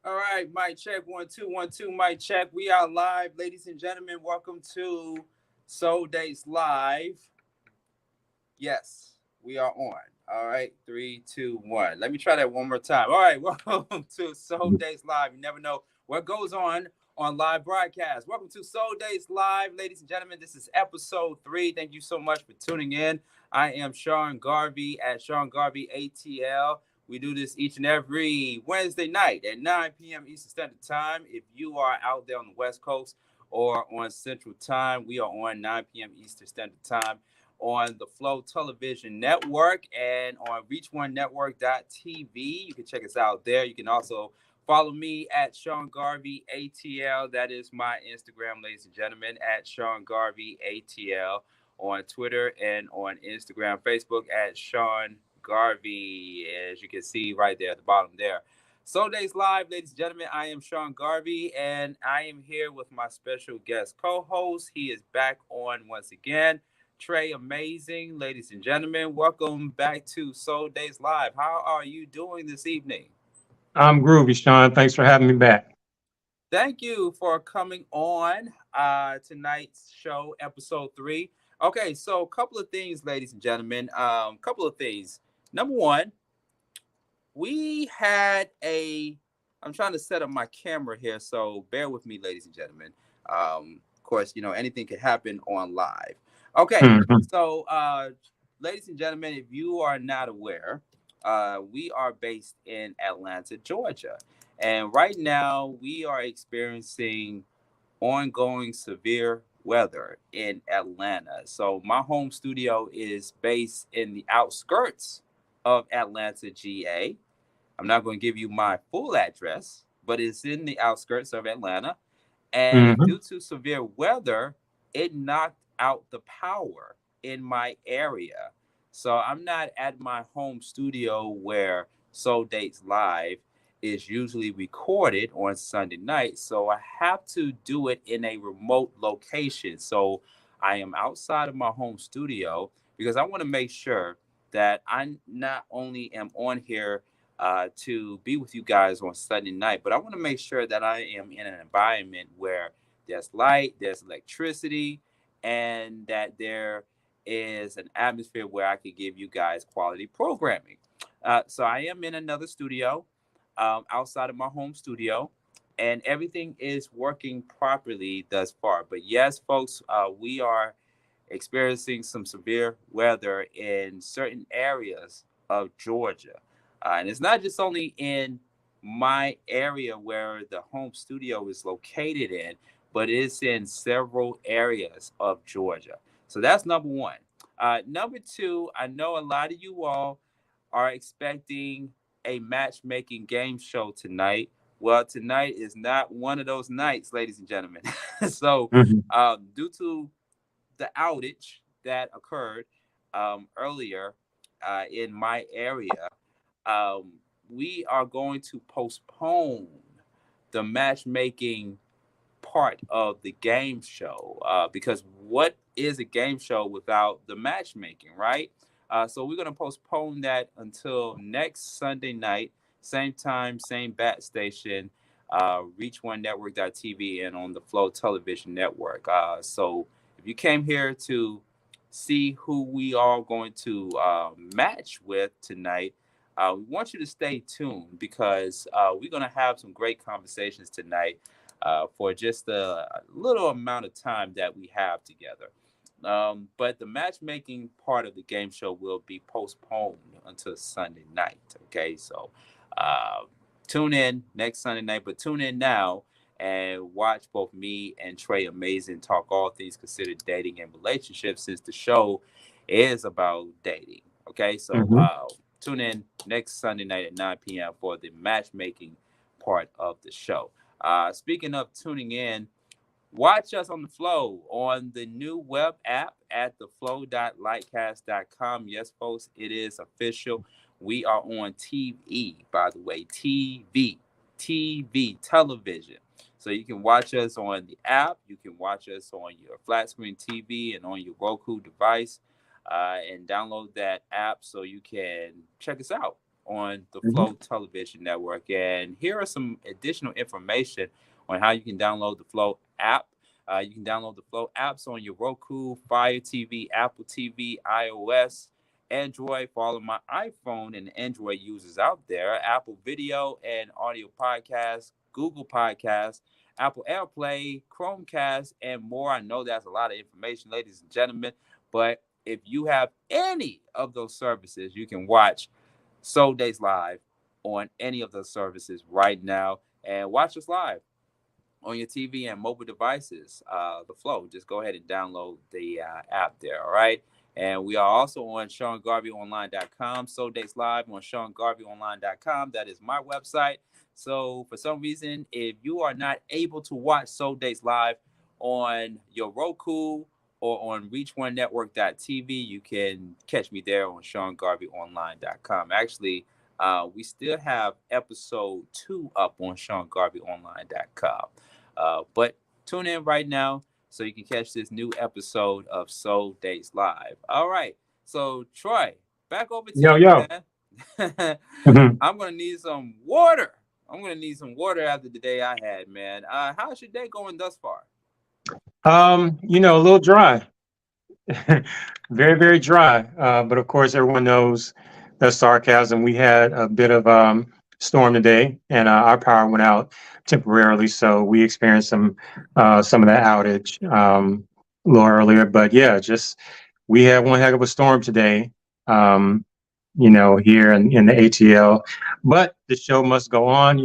All right, mic check 1 2 1 2. Mic check. We are live, ladies and gentlemen. Welcome to Soul Days Live. Yes, we are on. All right, 3 2 1. Let me try that one more time. All right, welcome to Soul Days Live. You never know what goes on live broadcast. Welcome to Soul Days Live, ladies and gentlemen. This is episode 3. Thank you so much for tuning in. I am Sean Garvey at Sean Garvey ATL. We do this each and every Wednesday night at 9 p.m. Eastern Standard Time. If you are out there on the West Coast or on Central Time, we are on 9 p.m. Eastern Standard Time on the Flow Television Network and on reach1network.tv. You can check us out there. You can also follow me at Sean Garvey ATL. That is my Instagram, ladies and gentlemen, at Sean Garvey ATL on Twitter and on Instagram, Facebook at Sean Garvey, as you can see right there at the bottom there. Days Live, ladies and gentlemen. I am Sean Garvey, and I am here with my special guest co-host. He is back on once again. Trey Amazing, ladies and gentlemen. Welcome back to Soul Days Live. How are you doing this evening? I'm groovy, Sean. Thanks for having me back. Thank you for coming on tonight's show, episode 3. Okay, so a couple of things, ladies and gentlemen. Couple of things. Number one, we had a. I'm trying to set up my camera here, so bear with me, ladies and gentlemen. Of course, anything can happen on live. Okay, Mhm. ladies and gentlemen, if you are not aware, we are based in Atlanta, Georgia, and right now we are experiencing ongoing severe weather in Atlanta. So my home studio is based in the outskirts of Atlanta, GA. I'm not going to give you my full address, but it's in the outskirts of Atlanta. And Mhm. due to severe weather, it knocked out the power in my area. So I'm not at my home studio where Soul Dates Live is usually recorded on Sunday night. So I have to do it in a remote location. So I am outside of my home studio because I want to make sure that I not only am on here to be with you guys on Sunday night, but I want to make sure that I am in an environment where there's light, there's electricity, and that there is an atmosphere where I could give you guys quality programming. So I am in another studio outside of my home studio, and everything is working properly thus far. But yes, folks, we are experiencing some severe weather in certain areas of Georgia. And it's not just only in my area where the home studio is located in, but it's in several areas of Georgia. So that's number one. Number two, I know a lot of you all are expecting a matchmaking game show tonight. Well, tonight is not one of those nights, ladies and gentlemen. So, Mhm. due to the outage that occurred earlier in my area, um, we are going to postpone the matchmaking part of the game show because what is a game show without the matchmaking, right? So we're going to postpone that until next Sunday night, same time, same bat station, reach1network.tv and on the Flow Television Network. So if you came here to see who we are going to match with tonight, we want you to stay tuned because we're going to have some great conversations tonight for just a little amount of time that we have together. But the matchmaking part of the game show will be postponed until Sunday night. Okay, so uh, tune in next Sunday night, but tune in now and watch both me and Trey Amazing talk all things considered dating and relationships since the show is about dating. Okay, so Mhm. tune in next Sunday night at 9 p.m. for the matchmaking part of the show. Speaking of tuning in, watch us on the Flow on the new web app at theflow.lightcast.com. Yes, folks, it is official. We are on TV, by the way, TV, television. So you can watch us on the app. You can watch us on your flat screen TV and on your Roku device and download that app so you can check us out. on the Flow Television Network. And here are some additional information on how you can download the Flow app. You can download the Flow apps on your Roku, Fire TV, Apple TV, iOS, Android for all of my iPhone and Android users out there, Apple Video and Audio Podcasts, Google Podcasts, Apple AirPlay, Chromecast, and more. I know that's a lot of information, ladies and gentlemen, but if you have any of those services, you can watch Soul Days Live on any of those services right now and watch us live on your TV and mobile devices. The Flow, just go ahead and download the app there, all right? And we are also on SeanGarveyOnline.com, Soul Days Live on SeanGarveyOnline.com. That is my website. So for some reason, if you are not able to watch Soul Days Live on your Roku or on ReachOneNetwork.tv, you can catch me there on SeanGarveyOnline.com. Actually, we still have episode 2 up on SeanGarveyOnline.com. But tune in right now so you can catch this new episode of Soul Days Live. All right. So, Troy, back over to you, man. I'm going to need some water. I'm going to need some water after the day I had, man. How's your day going thus far? A little dry. Very, very dry. But of course, everyone knows the sarcasm. We had a bit of storm today, and our power went out temporarily, so we experienced some of that outage a little earlier. But yeah, just we had one heck of a storm today. Here in the ATL, but the show must go on.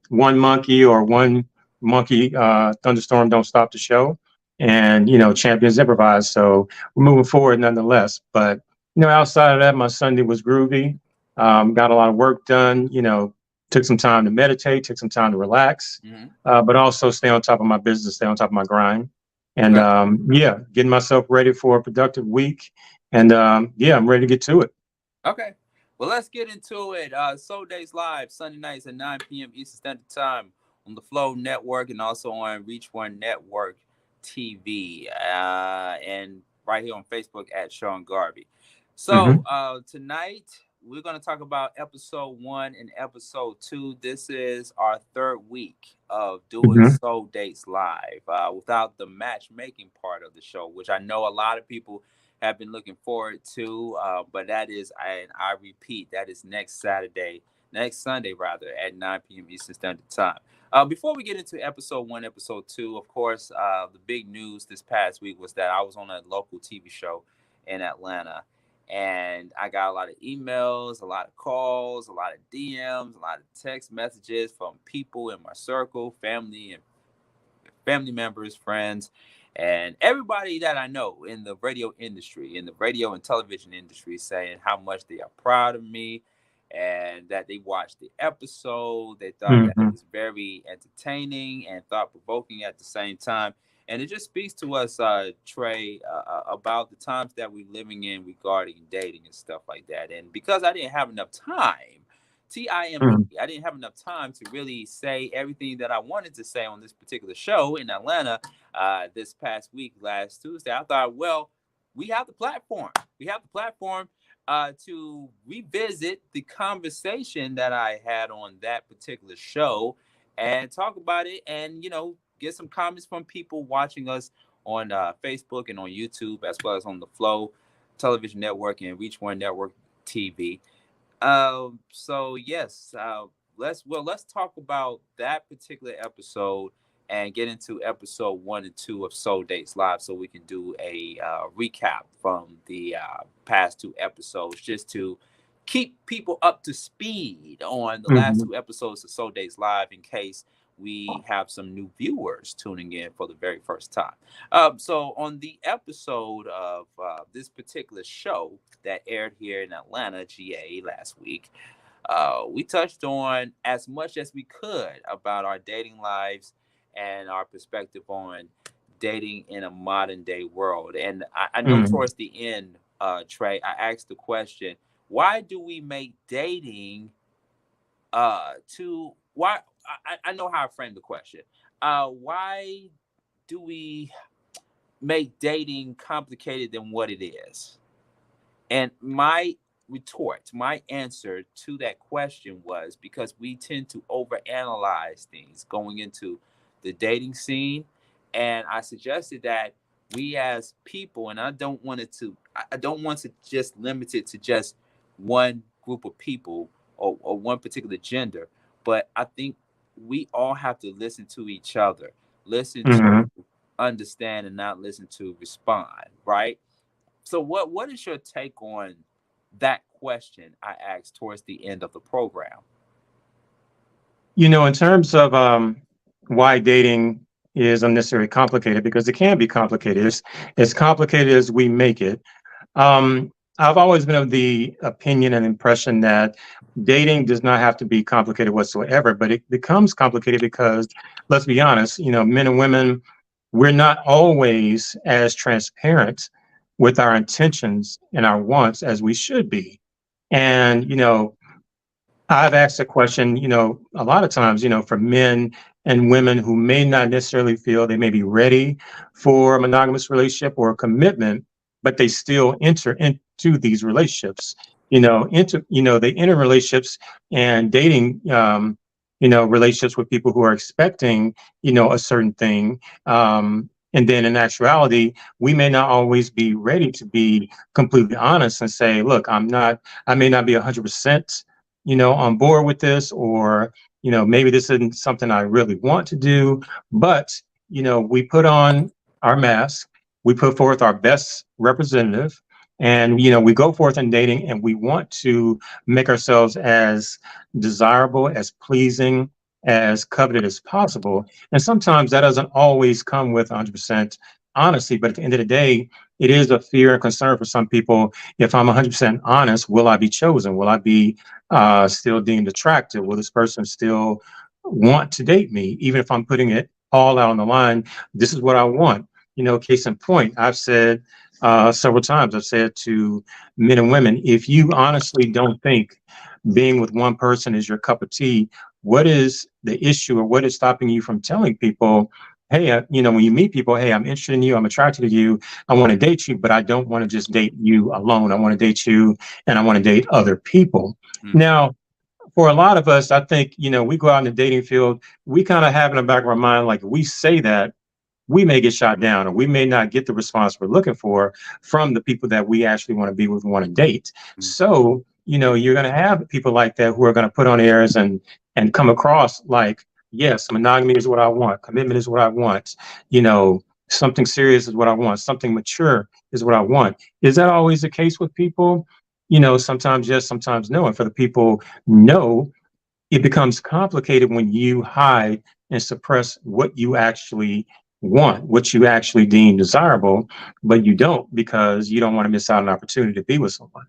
One monkey or one monkey thunderstorm don't stop the show, and champions improvise. So we're moving forward nonetheless. But outside of that, my Sunday was groovy. Got a lot of work done. Took some time to meditate, took some time to relax, but also stay on top of my business, stay on top of my grind, and getting myself ready for a productive week. And I'm ready to get to it. Okay. Well, let's get into it. Soul Days Live, Sunday nights at 9 p.m. Eastern Standard Time on the Flow Network and also on Reach One Network TV and right here on Facebook at Sean Garvey. So tonight we're going to talk about episode 1 and episode 2. This is our third week of doing Soul Days Live without the matchmaking part of the show, which I know a lot of people have been looking forward to, but that is, and I repeat, that is next Sunday at 9 p.m. Eastern Standard Time. Before we get into episode 1, episode 2, of course, the big news this past week was that I was on a local TV show in Atlanta, and I got a lot of emails, a lot of calls, a lot of DMs, a lot of text messages from people in my circle, family members, friends, and everybody that I know in the radio industry, in the radio and television industry, saying how much they are proud of me and that they watched the episode. They thought that it was very entertaining and thought-provoking at the same time. And it just speaks to us, Trey, about the times that we're living in regarding dating and stuff like that. And because I didn't have enough time, I didn't have enough time to really say everything that I wanted to say on this particular show in Atlanta this past week, last Tuesday. I thought, well, we have the platform. We have the platform to revisit the conversation that I had on that particular show and talk about it and, get some comments from people watching us on Facebook and on YouTube, as well as on the Flow Television Network and Reach One Network TV. So yes, let's talk about that particular episode and get into episode 1 and 2 of Soul Days Live, so we can do a recap from the past 2 episodes, just to keep people up to speed on the last 2 episodes of Soul Days Live, in case we have some new viewers tuning in for the very first time. So on the episode of this particular show that aired here in Atlanta, GA, last week, we touched on as much as we could about our dating lives and our perspective on dating in a modern day world. And I know towards the end, Trey, I asked the question, why do we make dating I know how I framed the question. Why do we make dating complicated than what it is? And my retort, my answer to that question was because we tend to overanalyze things going into the dating scene. And I suggested that we as people, and I don't want to just limit it to just one group of people or one particular gender, but I think we all have to listen to each other, listen to Hmm. understand, and not listen to respond, right? So what is your take on that question I asked towards the end of the program? In terms of why dating is unnecessarily complicated, because it can be complicated. It's as complicated as we make it. I've always been of the opinion and impression that dating does not have to be complicated whatsoever, but it becomes complicated because, let's be honest, men and women, we're not always as transparent with our intentions and our wants as we should be. And, I've asked a question, a lot of times, for men and women who may not necessarily feel they may be ready for a monogamous relationship or a commitment, but they still enter into these relationships. They enter relationships and dating, relationships with people who are expecting, a certain thing. And then in actuality, we may not always be ready to be completely honest and say, look, I may not be 100% on board with this, or, maybe this isn't something I really want to do. But, we put on our mask, we put forth our best representative, and, we go forth in dating and we want to make ourselves as desirable, as pleasing, as coveted as possible. And sometimes that doesn't always come with 100% honesty, but at the end of the day, it is a fear and concern for some people. If I'm 100% honest, will I be chosen? Will I be still deemed attractive? Will this person still want to date me, even if I'm putting it all out on the line? This is what I want. Case in point, I've said several times, I've said to men and women, if you honestly don't think being with one person is your cup of tea, what is the issue, or what is stopping you from telling people, hey, when you meet people, hey, I'm interested in you, I'm attracted to you, I want to date you, but I don't want to just date you alone. I want to date you and I want to date other people. Mm. Now, for a lot of us, I think, we go out in the dating field, we kind of have in the back of our mind, like, if we say that, we may get shot down, or we may not get the response we're looking for from the people that we actually want to be with and want to date. Mm. So, you're going to have people like that who are going to put on airs and come across like, yes, monogamy is what I want, commitment is what I want, something serious is what I want, something mature is what I want. Is that always the case with people? Sometimes yes, sometimes no. And for the people, no, it becomes complicated when you hide and suppress what you actually want, what you actually deem desirable, but you don't, because you don't want to miss out on an opportunity to be with someone.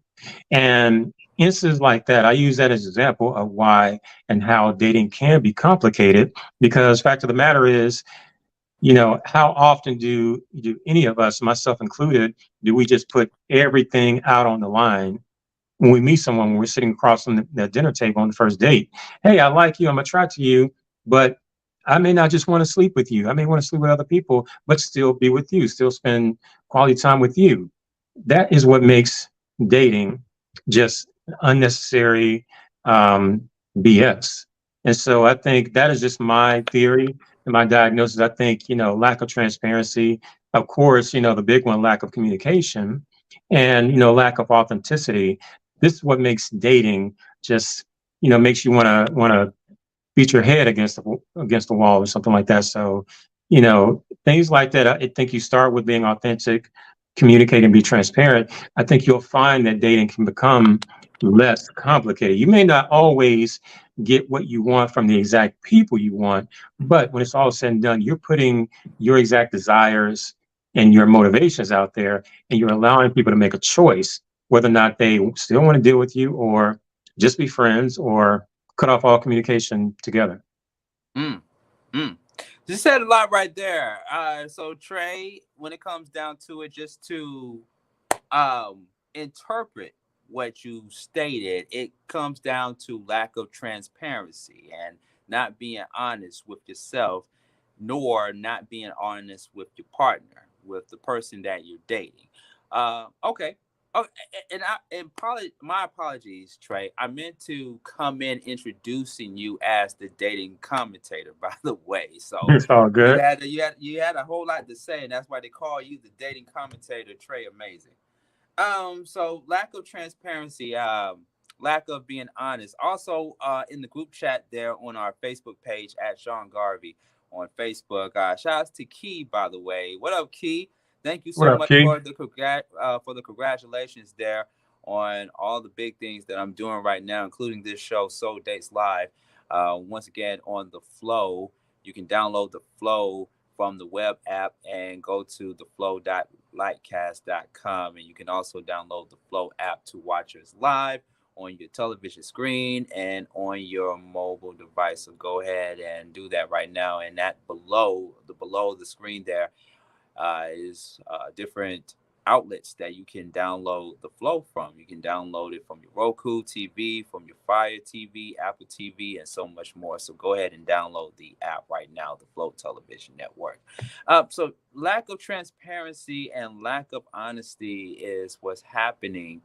And instances like that, I use that as an example of why and how dating can be complicated, because fact of the matter is, how often do any of us, myself included, do we just put everything out on the line when we meet someone, when we're sitting across from the dinner table on the first date? Hey, I like you, I'm attracted to you, but I may not just want to sleep with you. I may want to sleep with other people, but still be with you, still spend quality time with you. That is what makes dating just unnecessary BS. And so I think that is just my theory and my diagnosis. I think, lack of transparency, of course, the big one, lack of communication, and, lack of authenticity. This is what makes dating just, makes you want to beat your head against the wall or something like that. So, things like that. I think you start with being authentic, communicate, and be transparent. I think you'll find that dating can become less complicated. You may not always get what you want from the exact people you want, but when it's all said and done, you're putting your exact desires and your motivations out there, and you're allowing people to make a choice whether or not they still want to deal with you, or just be friends, or cut off all communication together. Mm. Mm. You said a lot right there. So Trey, when it comes down to it, just to interpret what you stated, it comes down to lack of transparency and not being honest with yourself, nor not being honest with your partner, with the person that you're dating. Okay. Oh, and probably my apologies, Trey. I meant to come in introducing you as the dating commentator, by the way. So It's all good. you had a whole lot to say, and that's why they call you the dating commentator, Trey. Amazing. So lack of transparency, lack of being honest. Also, in the group chat there on our Facebook page at Sean Garvey on Facebook. Shout outs to Key, by the way. What up, Key? Thank you What so up, much Key? for the congratulations there on all the big things that I'm doing right now, including this show, Soul Dates Live. Once again, on the Flow, you can download the Flow from the web app and go to theflow.lightcast.com, and you can also download the Flow app to watch us live on your television screen and on your mobile device. So go ahead and do that right now. And that below the screen there is different outlets that you can download the Flow from. You can download it from your Roku TV, from your Fire TV, Apple TV, and so much more. So go ahead and download the app right now, the Flow Television Network. So lack of transparency and lack of honesty is what's happening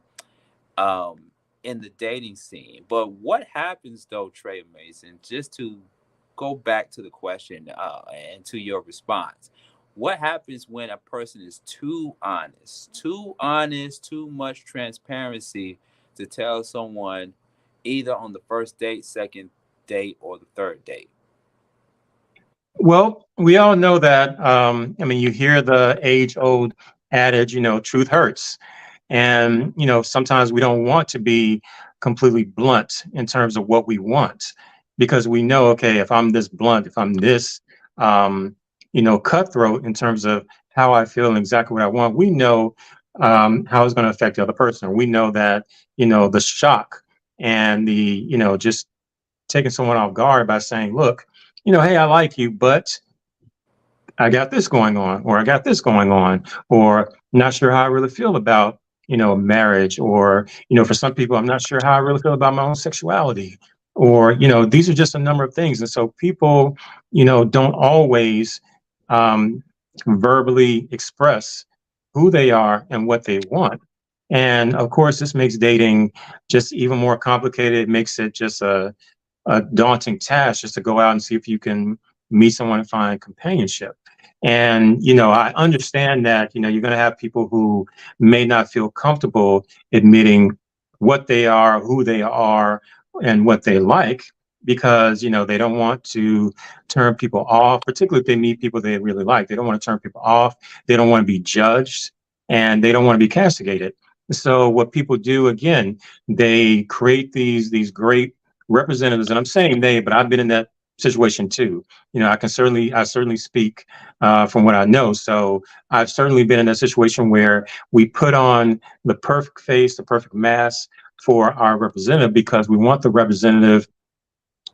um, in the dating scene. But what happens though, Trey Mason, just to go back to the question and to your response, what happens when a person is too honest, too much transparency to tell someone either on the first date, second date, or the third date? Well, we all know that. I mean, you hear the age-old adage, truth hurts. And, sometimes we don't want to be completely blunt in terms of what we want because we know, okay, if I'm this blunt, if I'm this, cutthroat in terms of how I feel and exactly what I want, we know how it's going to affect the other person. We know that, the shock and the, just taking someone off guard by saying, look, hey, I like you, but I got this going on, or I got this going on, or not sure how I really feel about, marriage, or, for some people, I'm not sure how I really feel about my own sexuality, or, these are just a number of things. And so people, don't always um, verbally express who they are and what they want. And of course, this makes dating just even more complicated. It makes it just a daunting task just to go out and see if you can meet someone and find companionship. And, I understand that, you're going to have people who may not feel comfortable admitting what they are, who they are, and what they like, because, they don't want to turn people off, particularly if they meet people they really like. They don't want to turn people off. They don't want to be judged, and they don't want to be castigated. So what people do, again, they create these great representatives, and I'm saying they, but I've been in that situation too. I certainly speak from what I know. So I've certainly been in a situation where we put on the perfect face, the perfect mask for our representative because we want the representative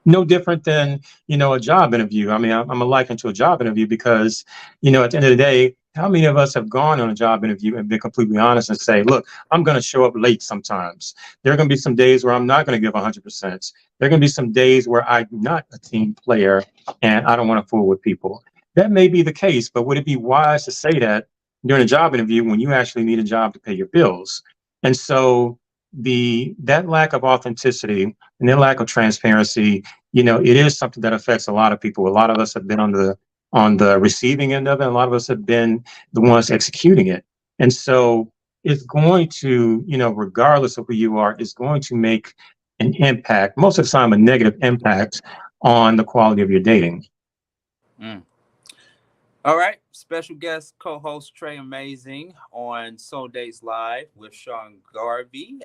no different than a job interview. I mean, I'm a liken to a job interview because at the end of the day, how many of us have gone on a job interview and been completely honest and say, look, I'm going to show up late sometimes. There are going to be some days where I'm not going to give 100%. There are going to be some days where I'm not a team player and I don't want to fool with people. That may be the case, but would it be wise to say that during a job interview when you actually need a job to pay your bills? And so that lack of authenticity and that lack of transparency, it is something that affects a lot of people. A lot of us have been on the receiving end of it. And a lot of us have been the ones executing it. And so it's going to, regardless of who you are, it's going to make an impact, most of the time a negative impact on the quality of your dating. Mm. All right, special guest co-host Trey Amazing on Soul Dates Live with Sean Garvey,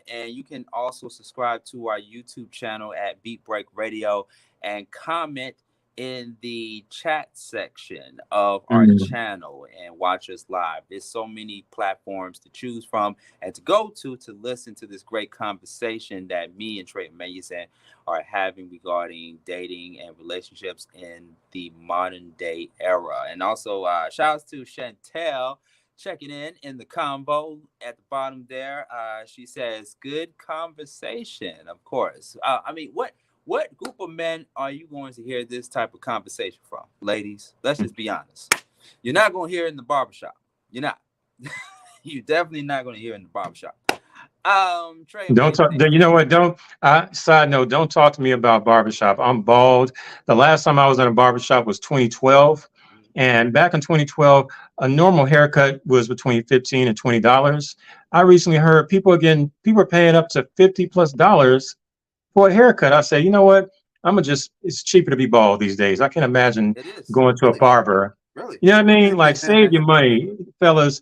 and you can also subscribe to our YouTube channel at Beat Break Radio and comment in the chat section of our channel and watch us live. There's so many platforms to choose from and to go to listen to this great conversation that me and Trey Amazing are having regarding dating and relationships in the modern day era. And also shout outs to Chantel checking in the combo at the bottom there. She says, good conversation, of course. I mean, what group of men are you going to hear this type of conversation from? Ladies, let's just be honest. You're not going to hear it in the barbershop. You're not. You definitely not going to hear in the barbershop. Trey, Don't talk. amazing. You know what? Don't. Side note: don't talk to me about barbershop. I'm bald. The last time I was in a barbershop was 2012, and back in 2012, a normal haircut was between $15 and $20. I recently heard people are paying up to $50+ for a haircut. I say, you know what? I'm gonna just. It's cheaper to be bald these days. I can't imagine It is going to a really, barber. really. You know what I mean? Like, save your money, fellas.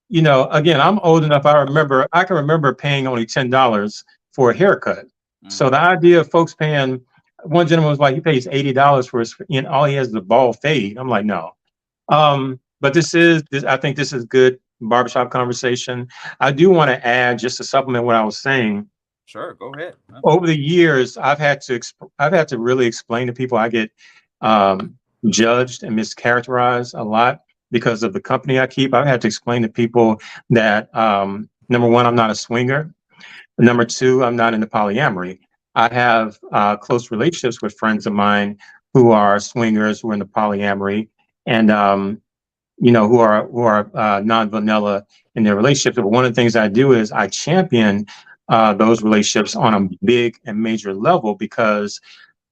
Again, I'm old enough. I can remember paying only $10 for a haircut. So the idea of folks paying, one gentleman was like, he pays $80 for his, all he has is a bald fade. I'm like, no. But I think this is good barbershop conversation. I do want to add, just to supplement what I was saying. Sure, go ahead. Over the years, I've had to really explain to people. I get judged and mischaracterized a lot because of the company I keep. I've had to explain to people that number one, I'm not a swinger. Number two, I'm not into polyamory. I have close relationships with friends of mine who are swingers, who are into polyamory, and who are non-vanilla in their relationships. But one of the things I do is I champion those relationships on a big and major level, because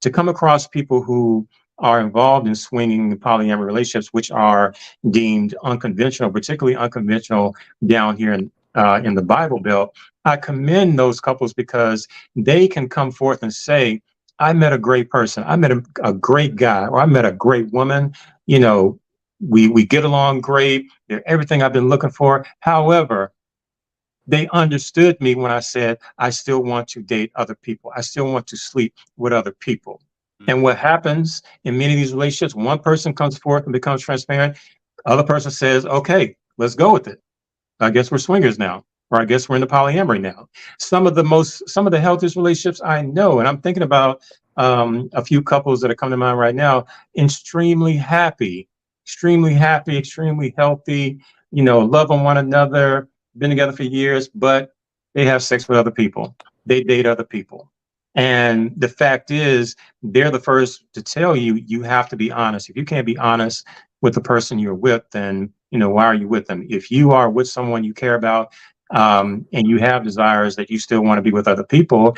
to come across people who are involved in swinging polyamory relationships, which are deemed unconventional, particularly unconventional down here in the Bible Belt, I commend those couples because they can come forth and say, I met a great person, I met a great guy, or I met a great woman. We get along great. They're everything I've been looking for. However, they understood me when I said, I still want to date other people. I still want to sleep with other people. And what happens in many of these relationships, one person comes forth and becomes transparent. Other person says, okay, let's go with it. I guess we're swingers now, or I guess we're into polyamory now. Some of the healthiest relationships I know, and I'm thinking about a few couples that are coming to mind right now, extremely happy, extremely healthy, love on one another, been together for years, but they have sex with other people. They date other people. And the fact is, they're the first to tell you, you have to be honest. If you can't be honest with the person you're with, then, why are you with them? If you are with someone you care about, and you have desires that you still want to be with other people,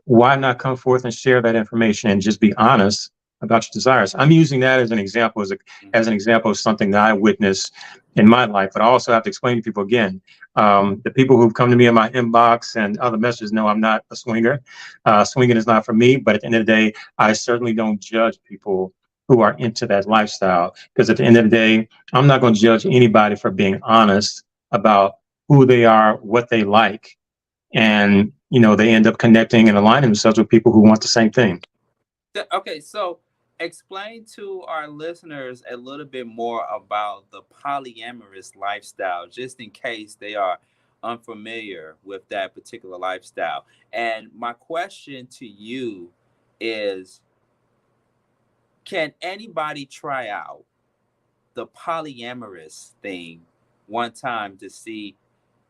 why not come forth and share that information and just be honest about your desires? I'm using that as an example, as an example of something that I witnessed in my life. But I also have to explain to people again, the people who've come to me in my inbox and other messages know I'm not a swinger. Swinging is not for me. But at the end of the day, I certainly don't judge people who are into that lifestyle, because at the end of the day, I'm not going to judge anybody for being honest about who they are, what they like, and they end up connecting and aligning themselves with people who want the same thing. Okay, so explain to our listeners a little bit more about the polyamorous lifestyle, just in case they are unfamiliar with that particular lifestyle. And my question to you is, can anybody try out the polyamorous thing one time to see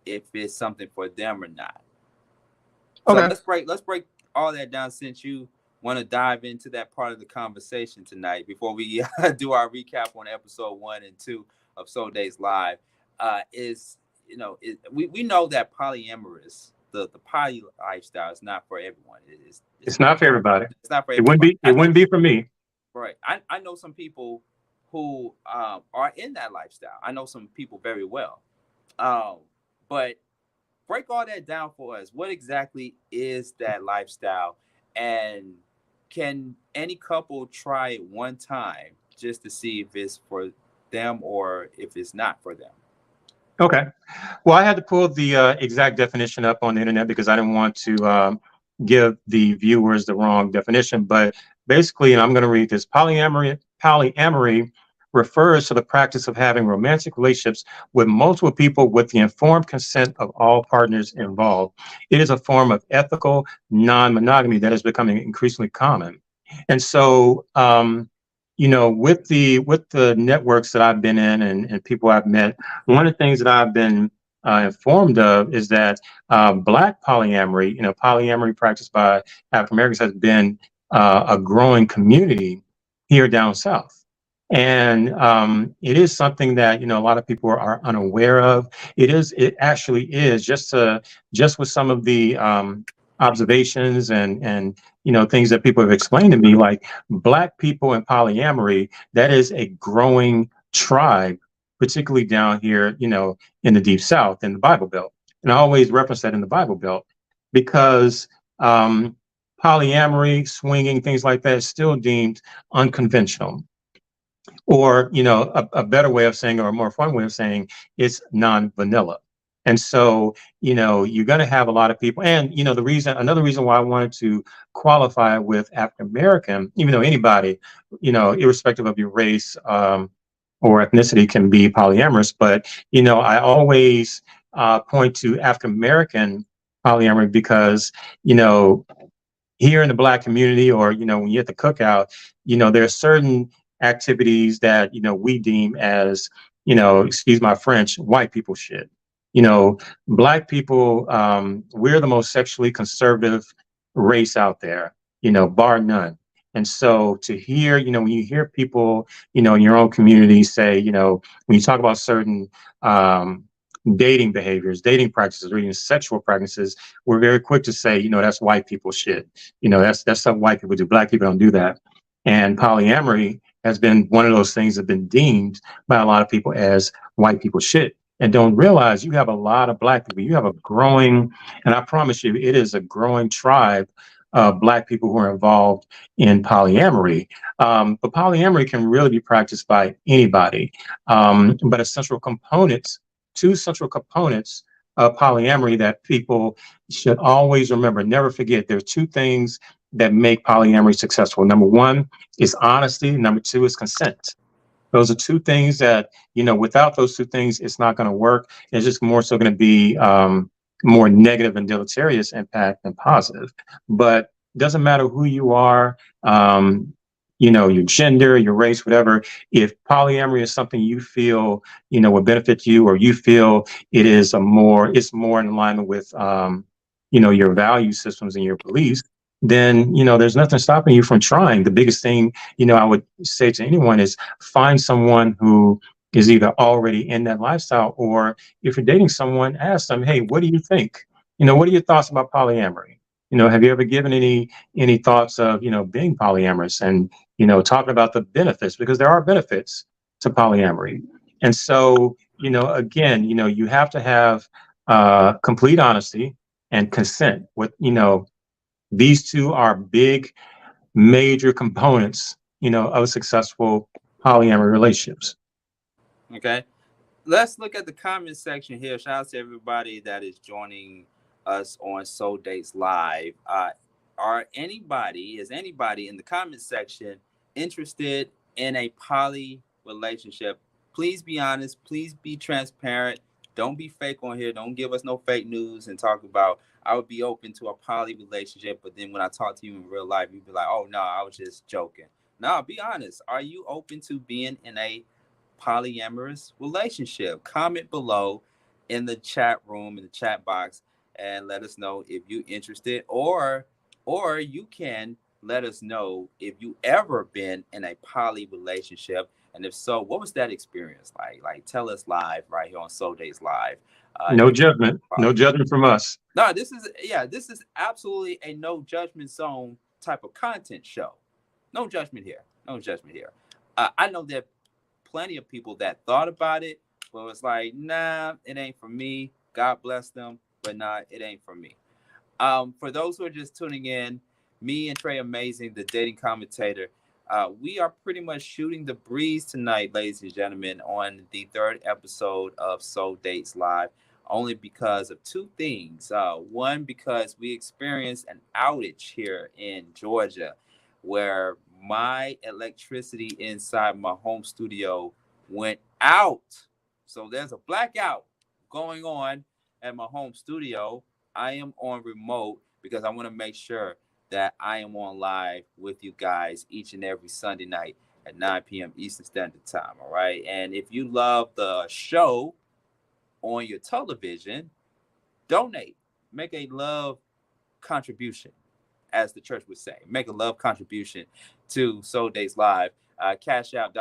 if it's something for them or not? Okay. So let's break all that down, since you want to dive into that part of the conversation tonight before we do our recap on episode 1 and 2 of Soul Days Live. We know that polyamorous, the poly lifestyle, is not for everyone. It's not for everybody. It's not for everybody. It wouldn't be for me. Right. I know some people who are in that lifestyle. I know some people very well. But break all that down for us. What exactly is that lifestyle? And can any couple try it one time just to see if it's for them or if it's not for them? Okay. Well, I had to pull the exact definition up on the internet because I didn't want to give the viewers the wrong definition. But basically, and I'm going to read this, polyamory refers to the practice of having romantic relationships with multiple people with the informed consent of all partners involved. It is a form of ethical non-monogamy that is becoming increasingly common. And so, with the networks that I've been in and people I've met, one of the things that I've been informed of is that Black polyamory, polyamory practiced by African Americans, has been a growing community here down south. And it is something that, a lot of people are unaware of. It actually is just with some of the observations and things that people have explained to me, like Black people in polyamory, that is a growing tribe, particularly down here, in the Deep South, in the Bible Belt. And I always reference that in the Bible Belt because polyamory, swinging, things like that is still deemed unconventional. Or, a better way of saying, or a more fun way of saying, it's non-vanilla. And so, you're going to have a lot of people. And, another reason why I wanted to qualify with African American, even though anybody, irrespective of your race or ethnicity, can be polyamorous. But, I always point to African American polyamory because, here in the Black community, or when you're at the cookout, there are certain activities that we deem as, excuse my French, white people shit. Black people, we're the most sexually conservative race out there, bar none. And so to hear, when you hear people, in your own community say, when you talk about certain dating behaviors, dating practices, or even sexual practices, we're very quick to say, that's white people shit. That's something white people do. Black people don't do that. And polyamory has been one of those things that have been deemed by a lot of people as white people shit, and don't realize you have a lot of Black people. You have a growing, and I promise you, it is a growing tribe of Black people who are involved in polyamory. But polyamory can really be practiced by anybody. But two central components of polyamory that people should always remember, never forget. There's two things that make polyamory successful. Number one is honesty. Number two is consent. Those are two things that, without those two things, it's not going to work. It's just more so going to be more negative and deleterious impact than positive. But it doesn't matter who you are, your gender, your race, whatever. If polyamory is something you feel, will benefit you, or you feel it's more in alignment with, your value systems and your beliefs, then, there's nothing stopping you from trying. The biggest thing, I would say to anyone is find someone who is either already in that lifestyle, or if you're dating someone, ask them, hey, what do you think? What are your thoughts about polyamory? Have you ever given any thoughts of, being polyamorous, and, talking about the benefits, because there are benefits to polyamory. And so, again, you have to have complete honesty and consent. These two are big, major components, of successful polyamory relationships. Okay. Let's look at the comment section here. Shout out to everybody that is joining us on Soul Dates Live. Is anybody in the comment section interested in a poly relationship? Please be honest. Please be transparent. Don't be fake on here. Don't give us no fake news and talk about, I would be open to a poly relationship, but then when I talk to you in real life, you'd be like, oh, no, I was just joking. No, be honest. Are you open to being in a polyamorous relationship? Comment below in the chat room, in the chat box, and let us know if you're interested, or you can let us know if you ever been in a poly relationship, and if so, what was that experience like? Tell us live right here on Soul Dates Live. No judgment. No judgment from us. No, this is absolutely a no judgment zone type of content show. No judgment here. No judgment here. I know that plenty of people that thought about it, but it's like, nah, it ain't for me. God bless them, but nah, it ain't for me. For those who are just tuning in, me and Trey Amazing, the dating commentator, we are pretty much shooting the breeze tonight, ladies and gentlemen, on the third episode of Soul Dates Live, only because of two things. One, because we experienced an outage here in Georgia where my electricity inside my home studio went out. So there's a blackout going on at my home studio. I am on remote because I want to make sure that I am on live with you guys each and every Sunday night at 9 p.m. Eastern Standard Time. All right. And if you love the show on your television, donate, make a love contribution, as the church would say. Make a love contribution to Soul Dates Live. Cash App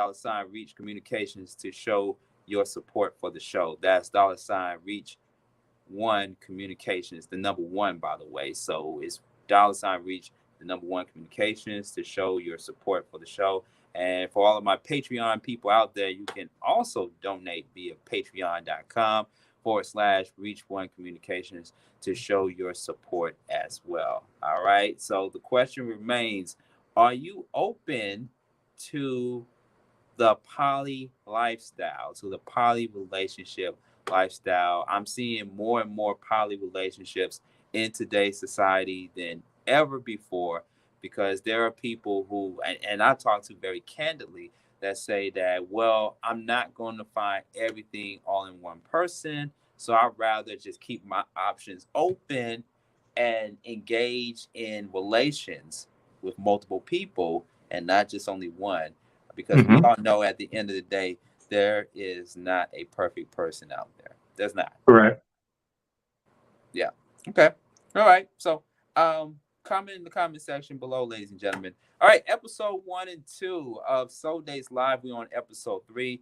$Reach Communications to show your support for the show. That's $Reach One Communications, the number one, by the way. So it's $Reach, the number one Communications to show your support for the show. And for all of my Patreon people out there, you can also donate via patreon.com/Reach One Communications to show your support as well. All right. So the question remains, are you open to the poly lifestyle, to the poly relationship lifestyle? I'm seeing more and more poly relationships in today's society than ever before, because there are people who, and I talk to very candidly, that say that, well, I'm not going to find everything all in one person, so I'd rather just keep my options open and engage in relations with multiple people and not just only one, because we all know at the end of the day, there is not a perfect person out there. There's not. Correct. Yeah. Okay. All right. So, comment in the comment section below, ladies and gentlemen. All right. Episode 1 and 2 of Soul Dates Live. We're on episode 3.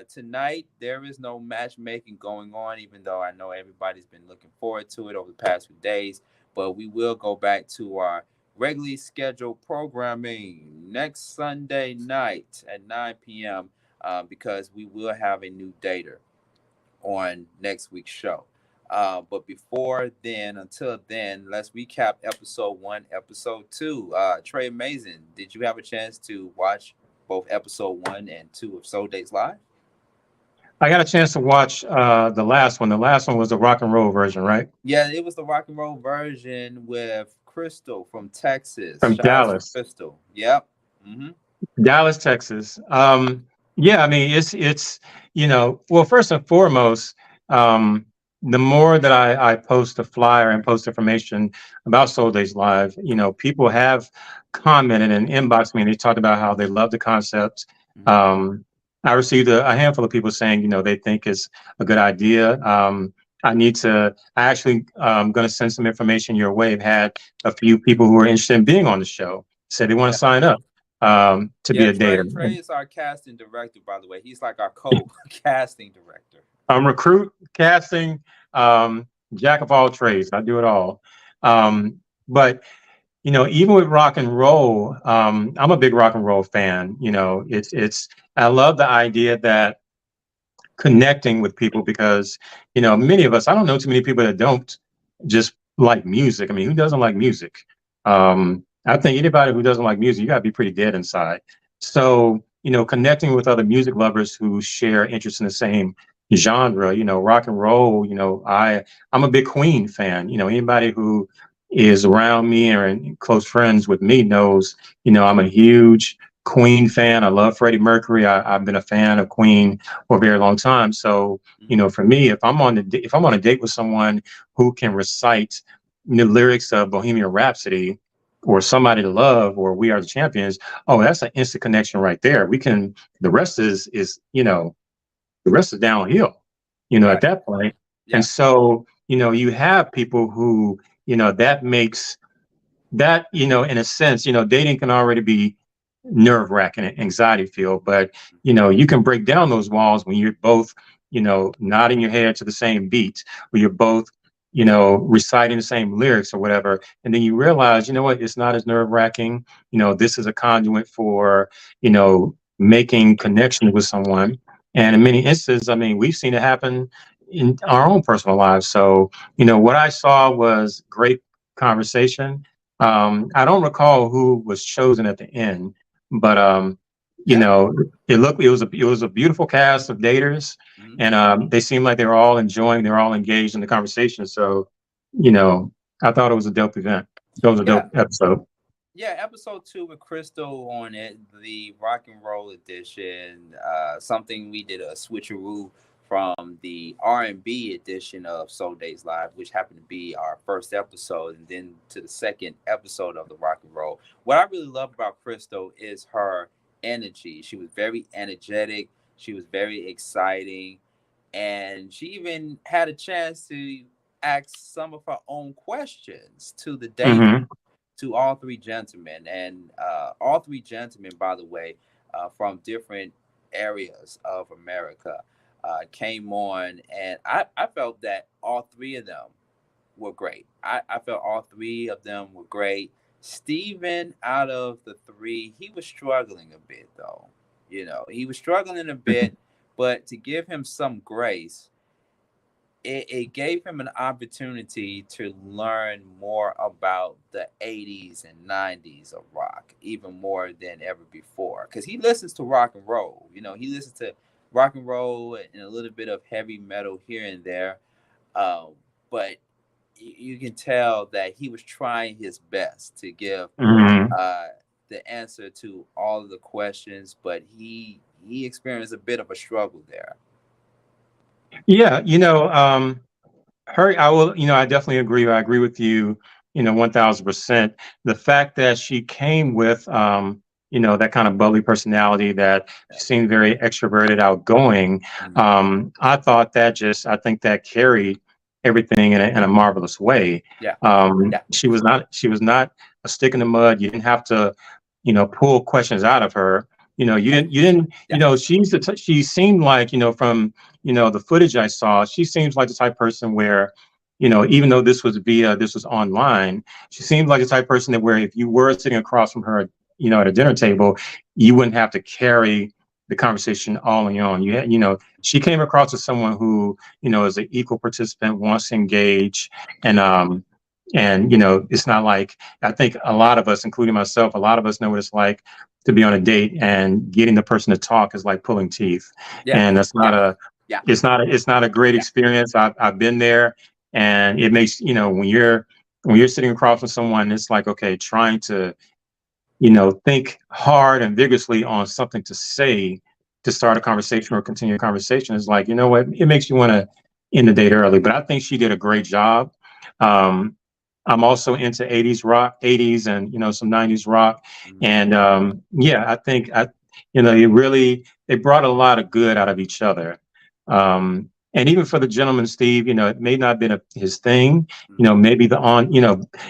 Tonight, there is no matchmaking going on, even though I know everybody's been looking forward to it over the past few days. But we will go back to our regularly scheduled programming next Sunday night at 9 p.m. Because we will have a new dater on next week's show. But before then, until then, let's recap episode 1, episode 2. Trey Amazing, did you have a chance to watch both episode 1 and 2 of Soul Dates Live? I got a chance to watch the last one. The last one was the rock and roll version, right? Yeah, it was the rock and roll version with Crystal from Texas. From Shout out to Dallas. Crystal. Yep. Dallas, Texas. Yeah, I mean, it's well, first and foremost, the more that I post a flyer and post information about Soul Days Live, people have commented and inboxed me, and they talked about how they love the concept. I received a handful of people saying, they think it's a good idea. I actually going to send some information your way. I've had a few people who are interested in being on the show, said they want to sign up to be a dater. Trey is our casting director, by the way. He's like our co-casting director. I'm recruit, casting, jack of all trades. I do it all. But even with rock and roll, I'm a big rock and roll fan. I love the idea that connecting with people, because many of us, I don't know too many people that don't just like music. I mean, who doesn't like music? I think anybody who doesn't like music, you gotta be pretty dead inside. So connecting with other music lovers who share interest in the same genre, rock and roll, I'm a big Queen fan. Anybody who is around me or close friends with me knows, I'm a huge Queen fan. I love Freddie Mercury. I've been a fan of Queen for a very long time. So, for me, if I'm on a date with someone who can recite the lyrics of Bohemian Rhapsody or Somebody to Love or We Are the Champions, oh, that's an instant connection right there. The rest is downhill, Right. At that point. Yeah. And so, you have people who, that makes that, in a sense, dating can already be nerve-wracking and anxiety filled, but you can break down those walls when you're both, nodding your head to the same beat, where you're both, reciting the same lyrics or whatever. And then you realize, what, it's not as nerve-wracking. This is a conduit for, making connections with someone. And in many instances, I mean, we've seen it happen in our own personal lives. So, what I saw was great conversation. I don't recall who was chosen at the end, but it was a beautiful cast of daters, and they seemed like they were all engaged in the conversation. So, I thought it was a dope event. It was a dope episode. Yeah, episode 2 with Crystal on it, the rock and roll edition. Something we did a switcheroo from the R&B edition of Soul Days Live, which happened to be our first episode, and then to the second episode of the rock and roll. What I really love about Crystal is her energy. She was very energetic. She was very exciting. And she even had a chance to ask some of her own questions to the date, to all three gentlemen. And all three gentlemen, by the way, from different areas of America came on, and I felt that all three of them were great. I felt all three of them were great. Steven, out of the three, he was struggling a bit, though. He was struggling a bit, but to give him some grace, it gave him an opportunity to learn more about the 80s and 90s of rock, even more than ever before. Because he listens to rock and roll. He listens to rock and roll and a little bit of heavy metal here and there. But you can tell that he was trying his best to give the answer to all of the questions, but he experienced a bit of a struggle there. Yeah, I will, I definitely agree. I agree with you, 1000%. The fact that she came with, that kind of bubbly personality, that she seemed very extroverted, outgoing. I think that carried everything in a marvelous way. Yeah. She was not a stick in the mud. You didn't have to, pull questions out of her. You didn't, she seemed like, from, the footage I saw, she seems like the type of person where, even though this was online, she seemed like the type of person that where if you were sitting across from her, at a dinner table, you wouldn't have to carry the conversation all on your own. She came across as someone who, is an equal participant, wants to engage, and it's not like, I think a lot of us, including myself, a lot of us know what it's like to be on a date and getting the person to talk is like pulling teeth. And that's not it's not a great experience. I've been there, and it makes, when you're sitting across from someone, it's like, okay, trying to, think hard and vigorously on something to say to start a conversation or continue a conversation is like, what, it makes you want to end the date early. But I think she did a great job. I'm also into 80s rock, 80s and, some 90s rock. And I think they brought a lot of good out of each other. And even for the gentleman, Steve, it may not have been his thing, maybe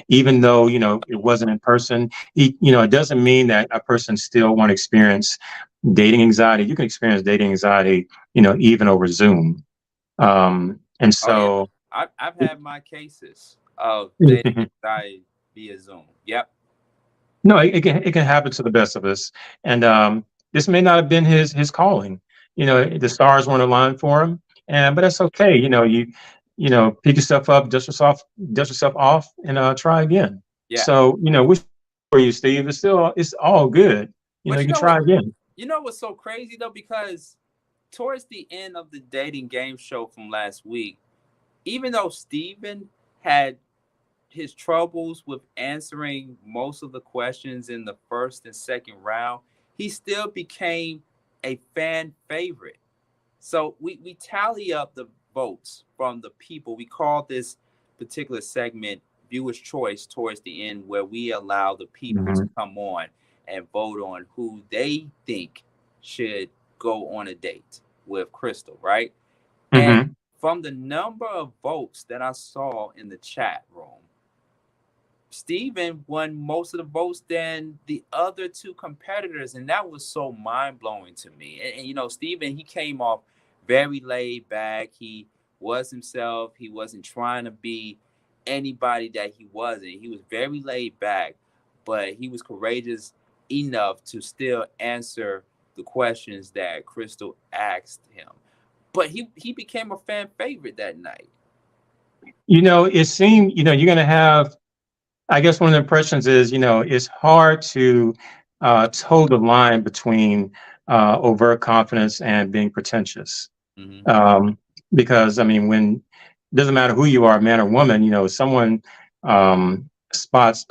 even though, it wasn't in person, it doesn't mean that a person still won't experience dating anxiety. You can experience dating anxiety, even over Zoom. And so I've had my cases of dating anxiety via Zoom. Yep. No, it can happen to the best of us. And this may not have been his calling. The stars weren't aligned for him. But that's okay. Pick yourself up, dust yourself off, and try again. Yeah. So, wish for you, Steve. It's all good. You can try again. What's so crazy though, because towards the end of the dating game show from last week, even though Steven had his troubles with answering most of the questions in the first and second round, he still became a fan favorite. So we tally up the votes from the people. We call this particular segment Viewer's Choice towards the end, where we allow the people to come on and vote on who they think should go on a date with Crystal, right? And from the number of votes that I saw in the chat room, Steven won most of the votes than the other two competitors, and that was so mind-blowing to me. And Steven, he came off very laid back. He was himself. He wasn't trying to be anybody that he wasn't. He was very laid back, but he was courageous enough to still answer the questions that Crystal asked him. But he became a fan favorite that night. It seemed, you're going to have, I guess one of the impressions is, it's hard to toe the line between overt confidence and being pretentious. Because, when it doesn't matter who you are, man or woman, if someone spots,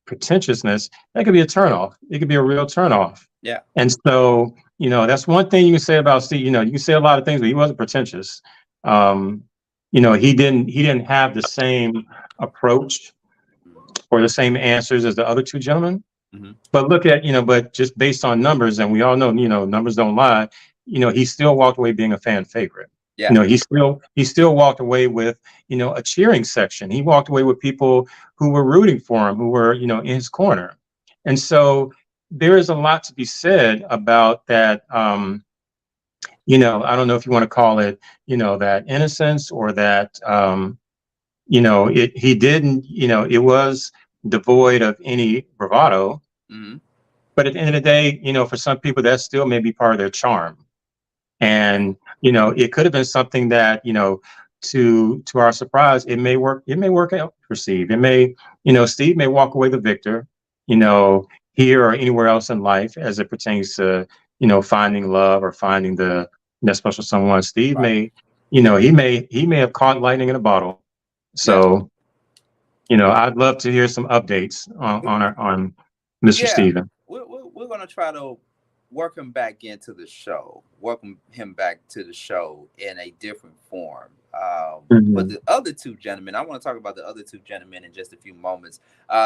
pretentiousness, that could be a turnoff. It could be a real turnoff. Yeah. And so, that's one thing you can say about Steve. You can say a lot of things, but he wasn't pretentious. He didn't have the same approach or the same answers as the other two gentlemen. But look at, but just based on numbers, and we all know, numbers don't lie, he still walked away being a fan favorite. Yeah. He still walked away with, a cheering section. He walked away with people who were rooting for him, who were, in his corner. And so there is a lot to be said about that. I don't know if you want to call it, that innocence or that, he didn't, it was devoid of any bravado. Mm-hmm. But at the end of the day, for some people, that still may be part of their charm. And, it could have been something that, to our surprise, it may work out for Steve. It may, Steve may walk away the victor, you know, here or anywhere else in life as it pertains to, finding love or finding that special someone. Steve Right. may, he may have caught lightning in a bottle. Yes. So, I'd love to hear some updates on Mr. Yeah. Steven. We're gonna try to work him back into the show, welcome him back to the show in a different form. But Mhm. the other two gentlemen, I want to talk about the other two gentlemen in just a few moments.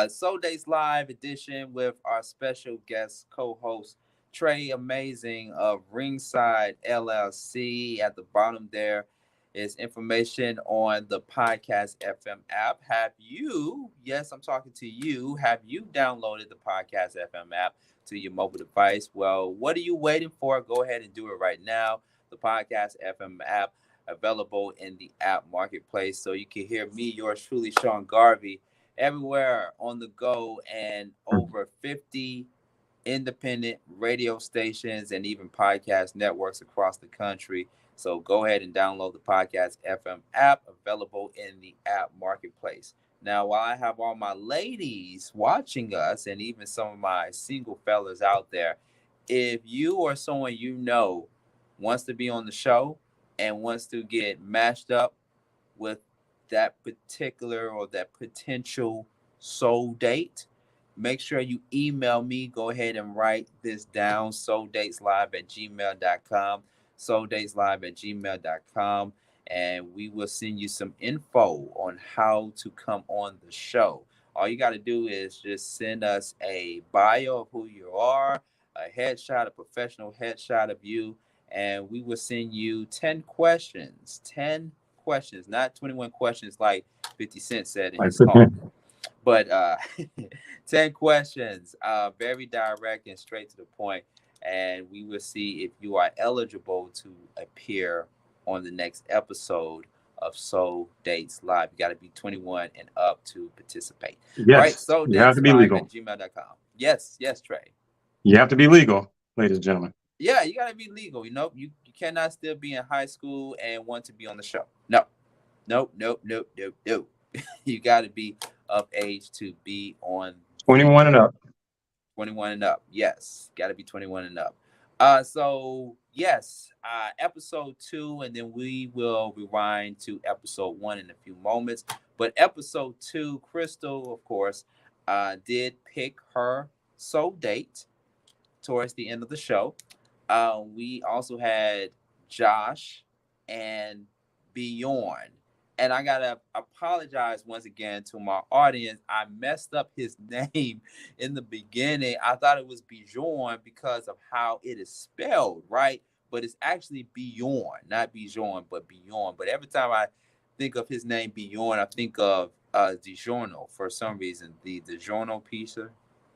Soul Days Live edition with our special guest co-host Trey Amazing of Ringside LLC. At the bottom there is information on the Podcast FM app. Have you, yes, I'm talking to you, have you downloaded the Podcast FM app to your mobile device? Well, what are you waiting for? Go ahead and do it right now. The Podcast FM app available in the app marketplace, so you can hear me, yours truly, Sean Garvey, everywhere on the go, and over 50 independent radio stations and even podcast networks across the country. So go ahead and download the Podcast FM app, available in the app marketplace. Now, while I have all my ladies watching us and even some of my single fellas out there, if you or someone you know wants to be on the show and wants to get matched up with that particular or that potential soul date, make sure you email me. Go ahead and write this down: souldateslive@gmail.com. Souldateslive@gmail.com. And we will send you some info on how to come on the show. All you got to do is just send us a bio of who you are, a headshot, a professional headshot of you, and we will send you 10 questions. 10 questions, not 21 questions like 50 Cent said in his song, but 10 questions, very direct and straight to the point, and we will see if you are eligible to appear on the next episode of Soul Dates Live. You got to be 21 and up to participate. All right, Yes, you have to be legal. souldateslive@gmail.com. Yes, Trey. You have to be legal, ladies and gentlemen. Yeah, you got to be legal. You cannot still be in high school and want to be on the show. No. You got to be of age to be on 21 and up. 21 and up. Yes, got to be 21 and up. So yes, episode 2, and then we will rewind to episode 1 in a few moments. But episode 2, Crystal, of course, did pick her soul date towards the end of the show. We also had Josh and Bjorn. And I gotta apologize once again to my audience. I messed up his name in the beginning. I thought it was Bjorn because of how it is spelled, right? But it's actually Bjorn, not Bjorn, but Bjorn. But every time I think of his name Bjorn, I think of DiGiorno for some reason. The DiGiorno pizza,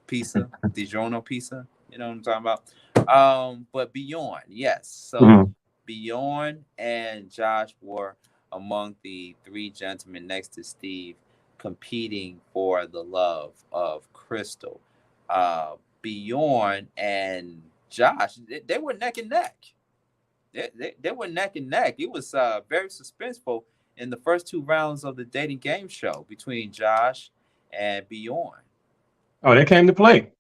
DiGiorno pizza. You know what I'm talking about? But Bjorn, yes. So Bjorn and Josh were among the 3 gentlemen next to Steve competing for the love of Crystal. Bjorn and Josh, they were neck and neck. They were neck and neck. It was very suspenseful in the first 2 rounds of the dating game show between Josh and Bjorn. Oh, they came to play.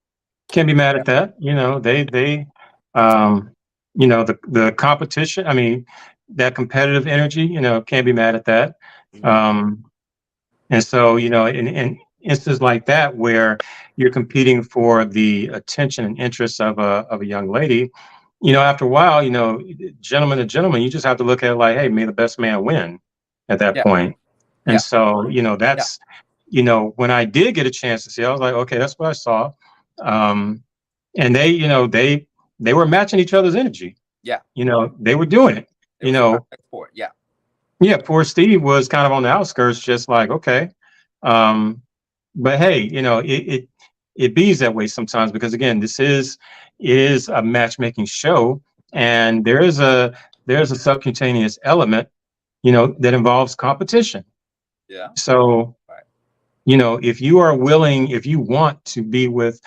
Can't be mad at that. The competition. I mean, that competitive energy. Can't be mad at that. And so, in instances like that where you're competing for the attention and interest of a young lady, after a while, gentleman to gentleman, you just have to look at it like, hey, may the best man win at that point. And so, that's, when I did get a chance to see, I was like, okay, that's what I saw. And they were matching each other's energy. Yeah. They were doing it. Poor Steve was kind of on the outskirts, just like, okay. But hey, it it bees that way sometimes because again, it is a matchmaking show, and there's a subcutaneous element, that involves competition. Yeah. So, Right. if you are willing, if you want to be with,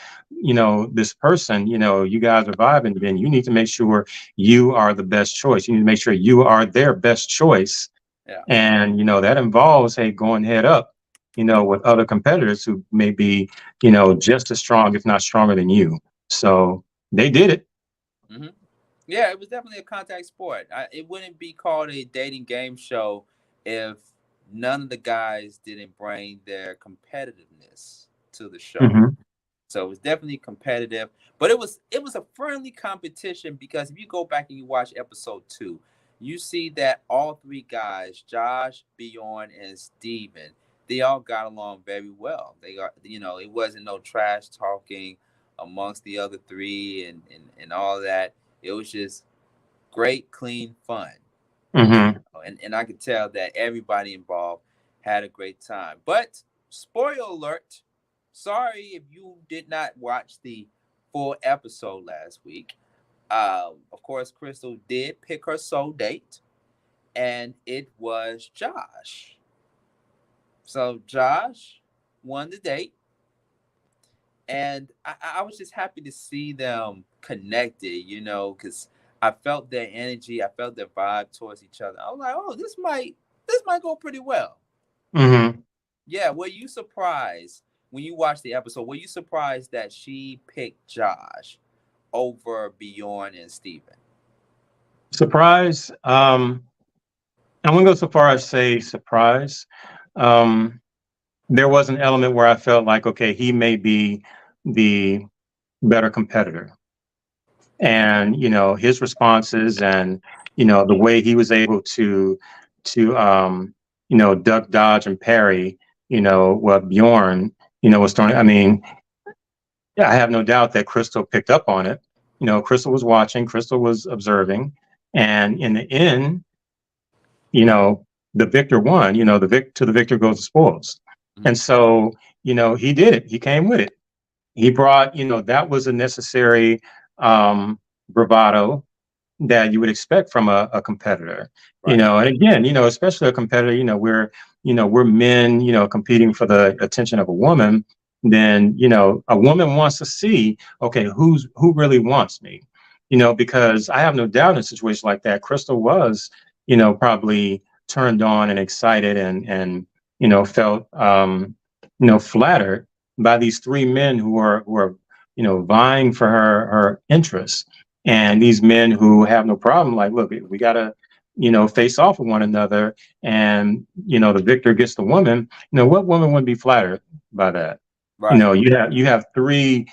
this person, you guys are vibing, then you need to make sure you are the best choice. You need to make sure you are their best choice. Yeah. And, that involves, hey, going head up, with other competitors who may be, just as strong, if not stronger than you. So they did it. Hmm. Yeah, it was definitely a contact sport. It wouldn't be called a dating game show if none of the guys didn't bring their competitiveness to the show. Hmm. So it was definitely competitive, but it was a friendly competition because if you go back and you watch episode 2, you see that all three guys, Josh, Bjorn, and Steven, they all got along very well. They got, it wasn't no trash talking amongst the other three and all that. It was just great, clean fun. Hmm. And I could tell that everybody involved had a great time. But spoiler alert, sorry if you did not watch the full episode last week. Of course, Crystal did pick her soul date, and it was Josh. So Josh won the date, and I was just happy to see them connected, because I felt their energy, I felt their vibe towards each other. I was like, oh, this might go pretty well. Hmm. Yeah, were you surprised when you watched the episode? Were you surprised that she picked Josh over Bjorn and Steven? Surprise. I wouldn't go so far as say surprise. Um, there was an element where I felt like, okay, he may be the better competitor. And, his responses and, the way he was able to duck, dodge, and parry, what Bjorn, was throwing. I mean, yeah, I have no doubt that Crystal picked up on it. Crystal was watching, Crystal was observing. And in the end, you know, the victor won. To the victor goes the spoils. Mhm. And so, he did it. He came with it. He brought, that was a necessary bravado that you would expect from a competitor. Right. And again, especially a competitor, we're men, competing for the attention of a woman. Then, a woman wants to see, okay, who really wants me? Because I have no doubt in a situation like that, Crystal was, probably turned on and excited and felt flattered by these three men who are vying for her interest, and these men who have no problem, like, look, we gotta face off with one another, and the victor gets the woman. What woman wouldn't be flattered by that? Right. You have three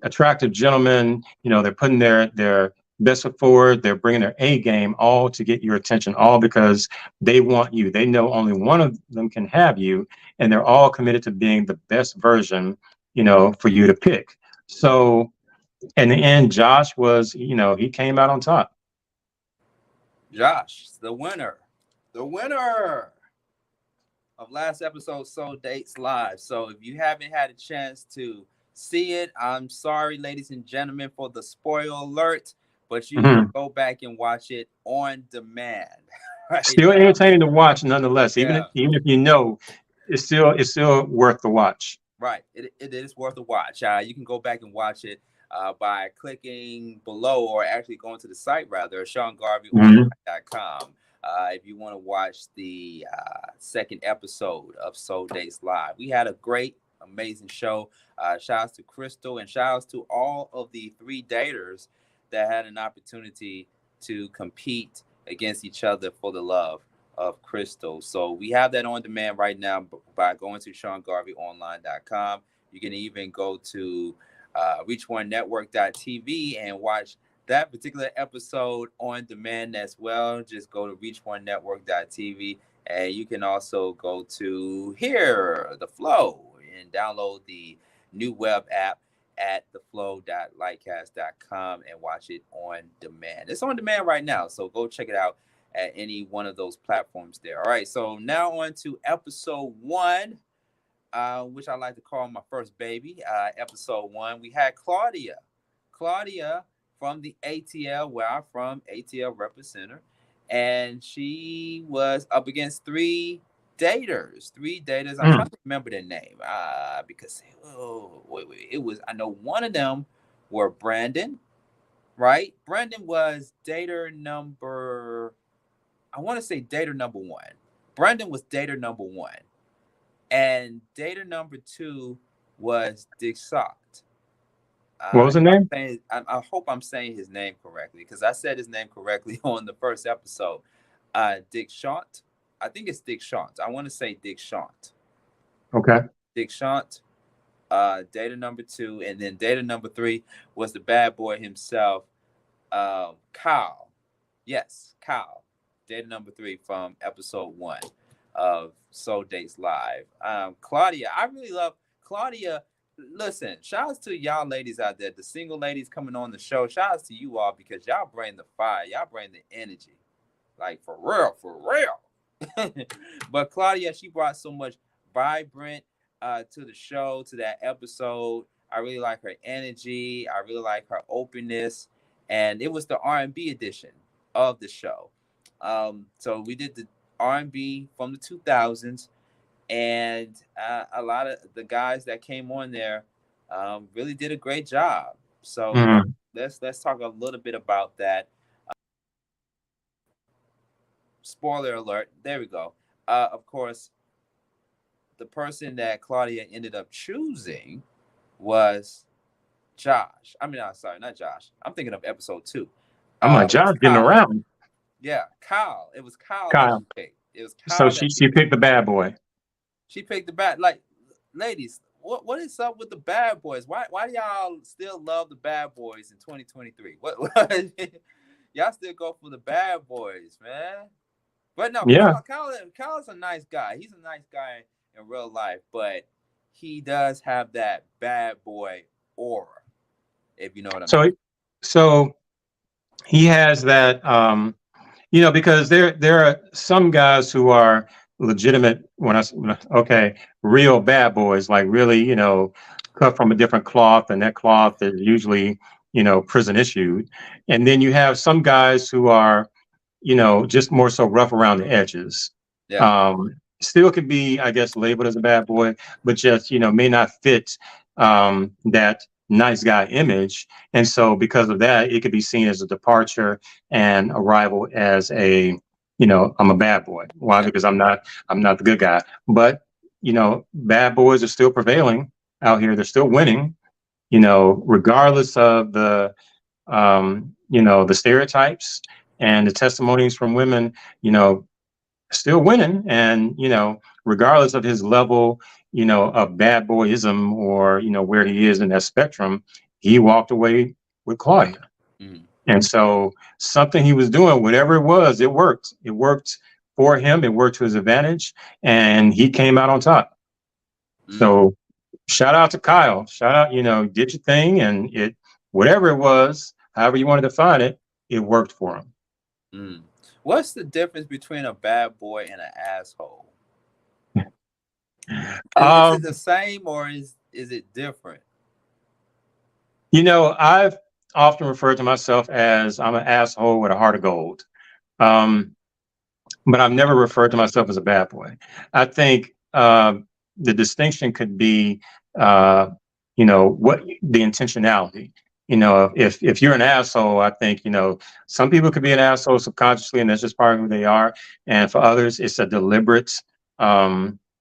attractive gentlemen. They're putting their best foot forward. They're bringing their A game, all to get your attention, all because they want you. They know only one of them can have you, and they're all committed to being the best version, for you to pick. So in the end, Josh was, he came out on top. Josh, the winner of last episode Soul Dates Live. So if you haven't had a chance to see it, I'm sorry, ladies and gentlemen, for the spoiler alert, but you can Mhm. go back and watch it on demand right Still now. entertaining to watch, nonetheless. Even if Yeah. even if it's still worth the watch. Right. It is worth a watch. You can go back and watch it by clicking below or actually going to the site, rather, Mhm. SeanGarveyOnline.com. If you want to watch the second episode of Soul Dates Live. We had a great, amazing show. Shout outs to Crystal and shout outs to all of the three daters that had an opportunity to compete against each other for the love of Crystal. So we have that on demand right now by going to SeanGarveyOnline.com. You can even go to ReachOneNetwork.tv and watch that particular episode on demand as well. Just go to ReachOneNetwork.tv, and you can also go to here, the Flow, and download the new web app at theflow.lightcast.com and watch it on demand. It's on demand right now, so go check it out at any one of those platforms there. All right, so now on to episode 1. which I like to call my first baby, episode 1. We had Claudia from the ATL, where I'm from, ATL representative, and she was up against three daters. I'm trying Mm. to remember their name, because wait, it was, I know one of them were Brandon, right? Brandon was dater number, I want to say dater number 1. Brandon was dater number 1, and dater number 2 was Dick Sock. What was the name? I hope I'm saying his name correctly, because I said his name correctly on the first episode. Dick Shant. I think it's Dick Shant. I want to say Dick Shant. Okay. Dick Shant. Data number 2, and then data number 3 was the bad boy himself, Kyle. Yes, Kyle. Data number 3 from episode 1 of Soul Dates Live. Claudia, I really love Claudia. Listen, shout outs to y'all ladies out there, the single ladies coming on the show. Shout outs to you all, because y'all bring the fire, y'all bring the energy, like for real. But Claudia, she brought so much vibrant to the show, to that episode. I really like her energy. I really like her openness, and it was the R&B edition of the show. So we did the R&B from the 2000s. And a lot of the guys that came on there really did a great job. So Mm. let's talk a little bit about that. Spoiler alert. There we go. Of course, the person that Claudia ended up choosing was Josh. I mean, sorry, not Josh. I'm thinking of episode 2. I'm like, John's getting around. Yeah, Kyle. It was Kyle that Kyle. she picked. It was Kyle. So she picked the bad boy. She picked the bad. Like, ladies, what is up with the bad boys? Why do y'all still love the bad boys in 2023? What y'all still go for the bad boys, man? But no, Yeah. Kyle's a nice guy. He's a nice guy in real life, but he does have that bad boy aura, if you know what I mean. So he has that, because there are some guys who are legitimate, real bad boys, like really, cut from a different cloth, and that cloth is usually, prison issued. And then you have some guys who are, just more so rough around the edges. Yeah. Still could be, I guess, labeled as a bad boy, but just, may not fit that nice guy image. And so because of that, it could be seen as a departure and arrival as a, I'm a bad boy. Why? Because I'm not the good guy. But, bad boys are still prevailing out here. They're still winning, regardless of the, the stereotypes and the testimonies from women, still winning. And, regardless of his level, of bad boyism, or, where he is in that spectrum, he walked away with Claudia. Mm. And so something he was doing, whatever it was, it worked. It worked for him. It worked to his advantage, and he came out on top. Mm. So shout out to Kyle. Shout out, did your thing, and whatever it was, however you want to define it, it worked for him. Mm. What's the difference between a bad boy and an asshole? Is it the same, or is it different? I've often referred to myself as I'm an asshole with a heart of gold. But I've never referred to myself as a bad boy. I think the distinction could be, what the intentionality. If you're an asshole, I think, some people could be an asshole subconsciously, and that's just part of who they are. And for others, it's a deliberate,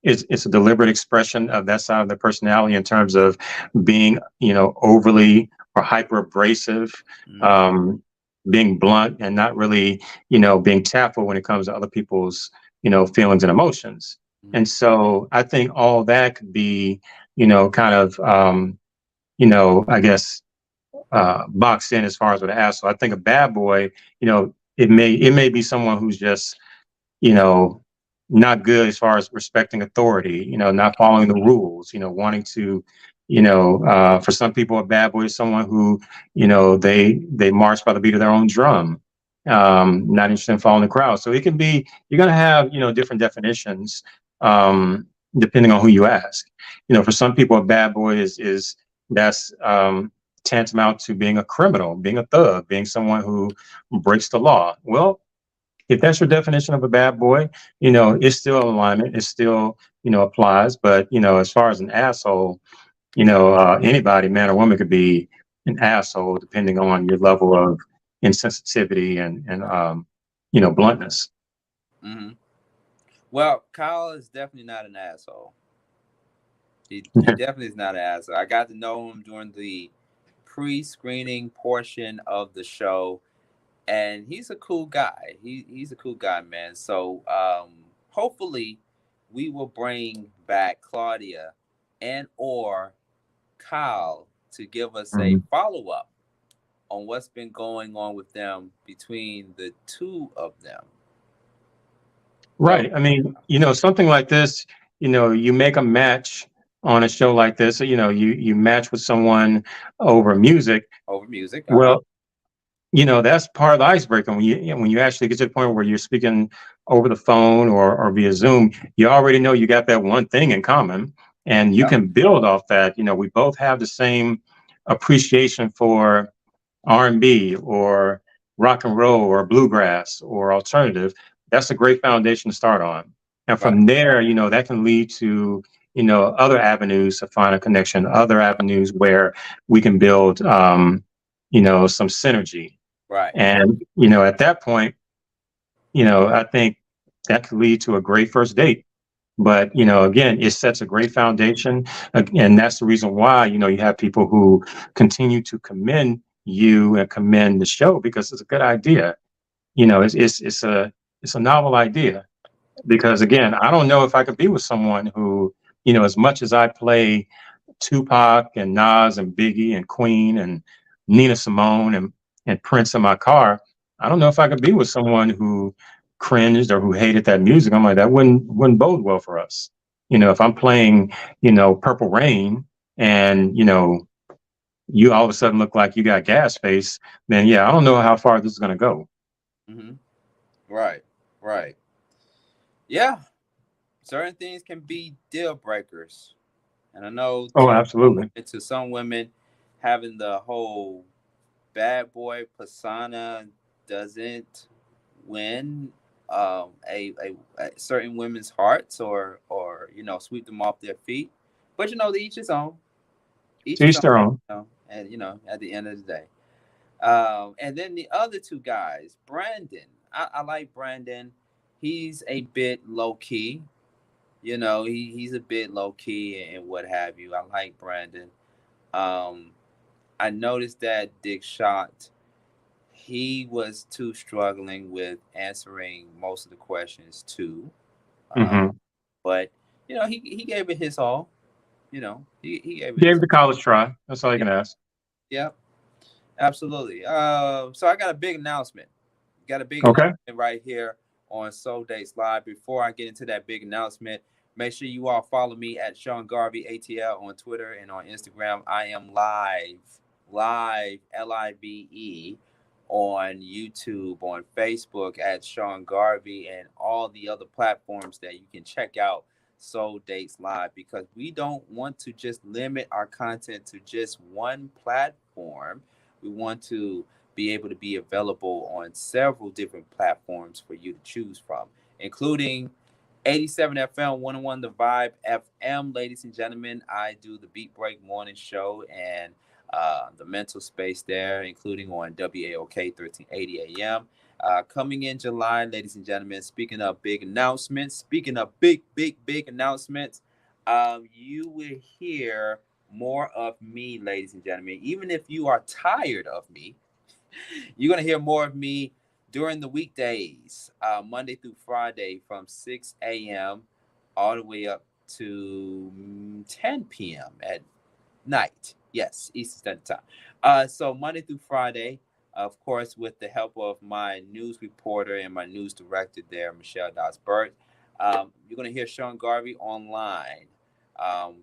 it's a deliberate expression of that side of their personality, in terms of being, overly or hyper abrasive, being blunt, and not really, being tactful when it comes to other people's, feelings and emotions. Mm-hmm. And so I think all that could be, kind of, I guess, boxed in as far as with an asshole. I think a bad boy, it may be someone who's just, not good as far as respecting authority, not following the rules, wanting to, for some people, a bad boy is someone who, they march by the beat of their own drum, not interested in following the crowd. So it can be, you're going to have, different definitions. depending on who you ask. For some people, a bad boy is that's tantamount to being a criminal, being a thug, being someone who breaks the law. Well, if that's your definition of a bad boy, it's still alignment. It still, applies. But, as far as an asshole, anybody, man or woman, could be an asshole depending on your level of insensitivity and bluntness. Mm-hmm. Well, Kyle is definitely not an asshole. He definitely is not an asshole. I got to know him during the pre-screening portion of the show, and he's a cool guy. He's a cool guy, man. So hopefully we will bring back Claudia and or Kyle to give us a Mhm. follow-up on what's been going on with them between the two of them. So Right. I mean, something like this, you make a match on a show like this, you match with someone over music. over music, Well, that's part of the icebreaker. When you actually get to the point where you're speaking over the phone or via Zoom, you already know you got that one thing in common, and you yep, can build off that. We both have the same appreciation for R&B or rock and roll or bluegrass or alternative. That's a great foundation to start on. And right, from there, that can lead to, other avenues to find a connection, other avenues where we can build, some synergy. right. And, at that point, I think that could lead to a great first date. But, again, it sets a great foundation. And that's the reason why, you have people who continue to commend you and commend the show because it's a good idea. It's a novel idea because, again, I don't know if I could be with someone who, as much as I play Tupac and Nas and Biggie and Queen and Nina Simone and Prince in my car, I don't know if I could be with someone who cringed or who hated that music. I'm like, that wouldn't bode well for us. If I'm playing, Purple Rain and, you all of a sudden look like you got gas face, then yeah, I don't know how far this is going to go. Mm-hmm. Right, right. Yeah, certain things can be deal breakers, and I know Oh, absolutely. to some women, having the whole bad boy persona doesn't win a certain women's hearts or sweep them off their feet. But to each his own, each To his each own. their own. And at the end of the day. And then the other two guys, Brandon. I like Brandon. He's a bit low key. He's a bit low key and what have you. I like Brandon. Um, I noticed that Dick Shot, he was too struggling with answering most of the questions too. Uh, Hmm. but he gave it his all. He gave it Gave his the college try. That's all you yeah, can ask. yeah, absolutely. So I got a big announcement. Got a big Okay. announcement right here on Soul Dates Live. Before I get into that big announcement, make sure you all follow me at Sean Garvey ATL on Twitter and on Instagram. I am live LIVE on YouTube, on Facebook at Sean Garvey, and all the other platforms that you can check out Soul Dates Live, because we don't want to just limit our content to just one platform. We want to be able to be available on several different platforms for you to choose from, including 87 FM, 101 The Vibe FM. Ladies and gentlemen, I do the Beat Break Morning Show and the mental space there, including on WAOK 1380 AM. Coming in July, ladies and gentlemen, speaking of big announcements, speaking of big announcements, you will hear more of me, ladies and gentlemen. Even if you are tired of me, you're going to hear more of me during the weekdays, Monday through Friday from 6 a.m. all the way up to 10 p.m. at night. Yes, Eastern Standard Time. So Monday through Friday, of course, with the help of my news reporter and my news director there, Michelle Dosbert. You're going to hear Sean Garvey online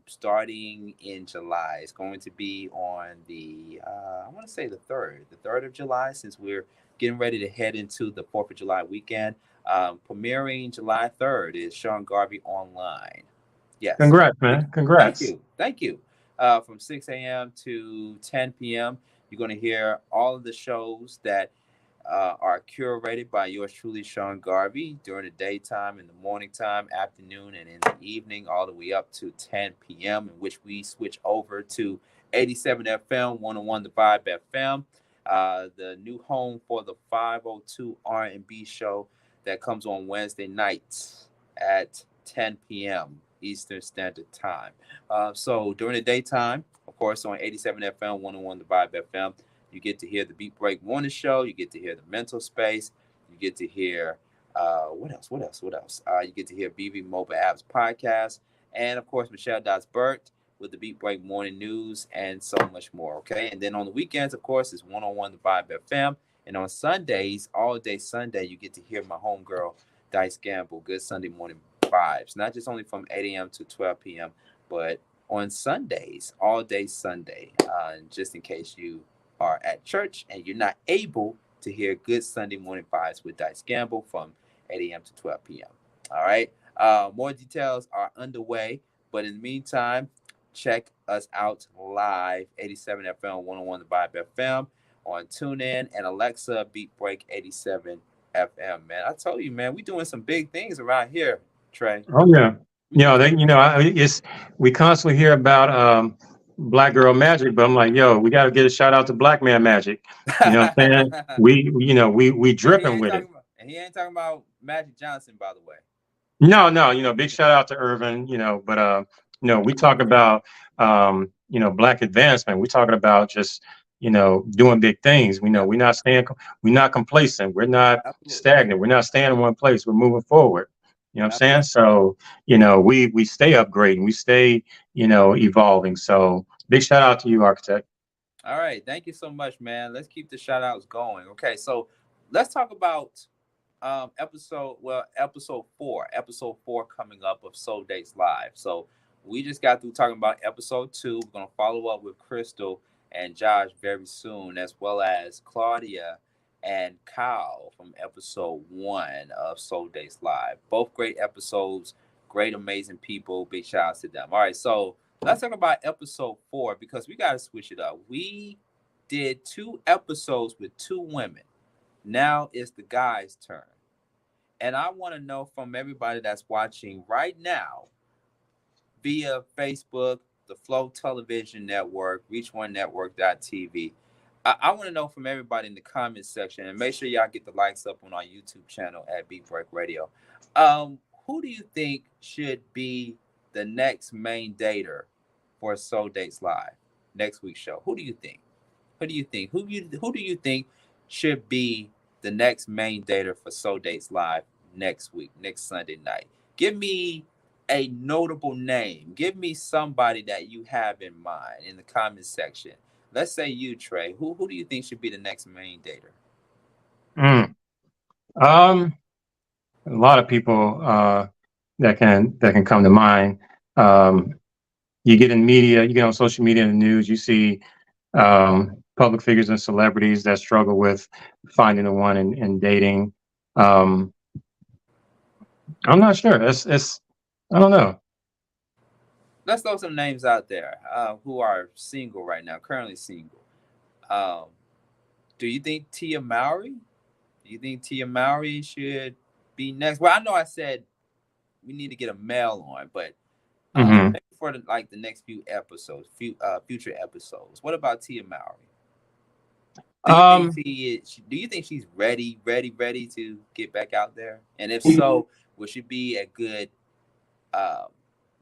starting in July. It's going to be on I want to say the 3rd of July, since we're getting ready to head into the 4th of July weekend. Premiering July 3rd is Sean Garvey online. Yes. Congrats, man. Thank Congrats. you. Thank you. From 6 a.m. to 10 p.m., you're going to hear all of the shows that are curated by yours truly, Sean Garvey, during the daytime, in the morning time, afternoon, and in the evening, all the way up to 10 p.m., in which we switch over to 87 FM, 101 The Vibe FM, the new home for the 502 R&B show that comes on Wednesday nights at 10 p.m. Eastern Standard Time. So during the daytime, of course, on 87 FM, 101 The Vibe FM, you get to hear the Beat Break Morning Show. You get to hear the Mental Space. You get to hear what else? What else? What else? You get to hear BB Mobile Apps podcast, and of course Michelle Burt with the Beat Break Morning News and so much more. Okay, and then on the weekends, of course, it's 101 The Vibe FM, and on Sundays, all day Sunday, you get to hear my homegirl Dice Gamble, Good Sunday Morning Vibes, not just only from 8 a.m. to 12 p.m., but on Sundays, all day Sunday, just in case you are at church and you're not able to hear Good Sunday Morning Vibes with Dice Gamble from 8 a.m. to 12 p.m. All right. More details are underway, but in the meantime, check us out live, 87 FM, 101 The Vibe FM, on TuneIn and Alexa Beat Break 87 FM. Man, I told you, man, we doing some big things around here, Trey. Oh yeah. It's we constantly hear about Black Girl Magic, but I'm like, yo, we got to get a shout out to Black Man Magic. You know what I'm saying? We dripping with it. And he ain't talking about Magic Johnson, by the way. No, big shout out to Irvin, but we talk about Black advancement. We're talking about just doing big things. We're not complacent. We're not stagnant. We're not staying in one place. We're moving forward. You know what I'm saying? So, we stay upgrading, we stay, evolving. So big shout out to you, Architect. All right. Thank you so much, man. Let's keep the shout outs going. Okay. So let's talk about episode 4 coming up of Soul Dates Live. So we just got through talking about episode 2. We're going to follow up with Crystal and Josh very soon, as well as Claudia and Kyle from episode 1 of Soul Dates Live. Both great episodes, great, amazing people. Big shout out to them. All right, so let's talk about episode 4 because we got to switch it up. We did 2 episodes with 2 women. Now it's the guys' turn. And I want to know from everybody that's watching right now via Facebook, the Flow Television Network, ReachOneNetwork.tv. I want to know from everybody in the comments section, and make sure y'all get the likes up on our YouTube channel at Beat Break Radio. Who do you think should be the next main dater for Soul Dates Live next week's show? Who do you think? Who do you think? Who do you think should be the next main dater for Soul Dates Live next week, next Sunday night? Give me a notable name. Give me somebody that you have in mind in the comments section. Let's say you, Trey. Who do you think should be the next main dater? A lot of people that can come to mind. You get in media, you get on social media and the news, you see public figures and celebrities that struggle with finding the one and dating. I'm not sure. I don't know. Let's throw some names out there who are single right now, currently single. Do you think Tia Mowry? Do you think Tia Mowry should be next? Well, I know I said we need to get a male on, but for the next few episodes, future episodes. What about Tia Mowry? Do you think she's ready to get back out there? And if so, will she be a good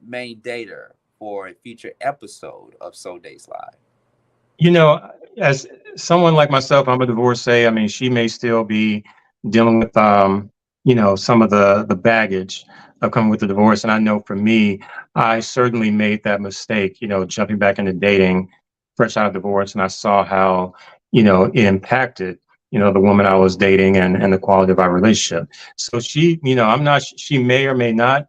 main dater for a future episode of Soul Dates Live? As someone like myself, I'm a divorcee. I mean, she may still be dealing with some of the baggage of coming with the divorce. And I know for me, I certainly made that mistake, jumping back into dating fresh out of divorce. And I saw how, it impacted, the woman I was dating and the quality of our relationship. So she may or may not.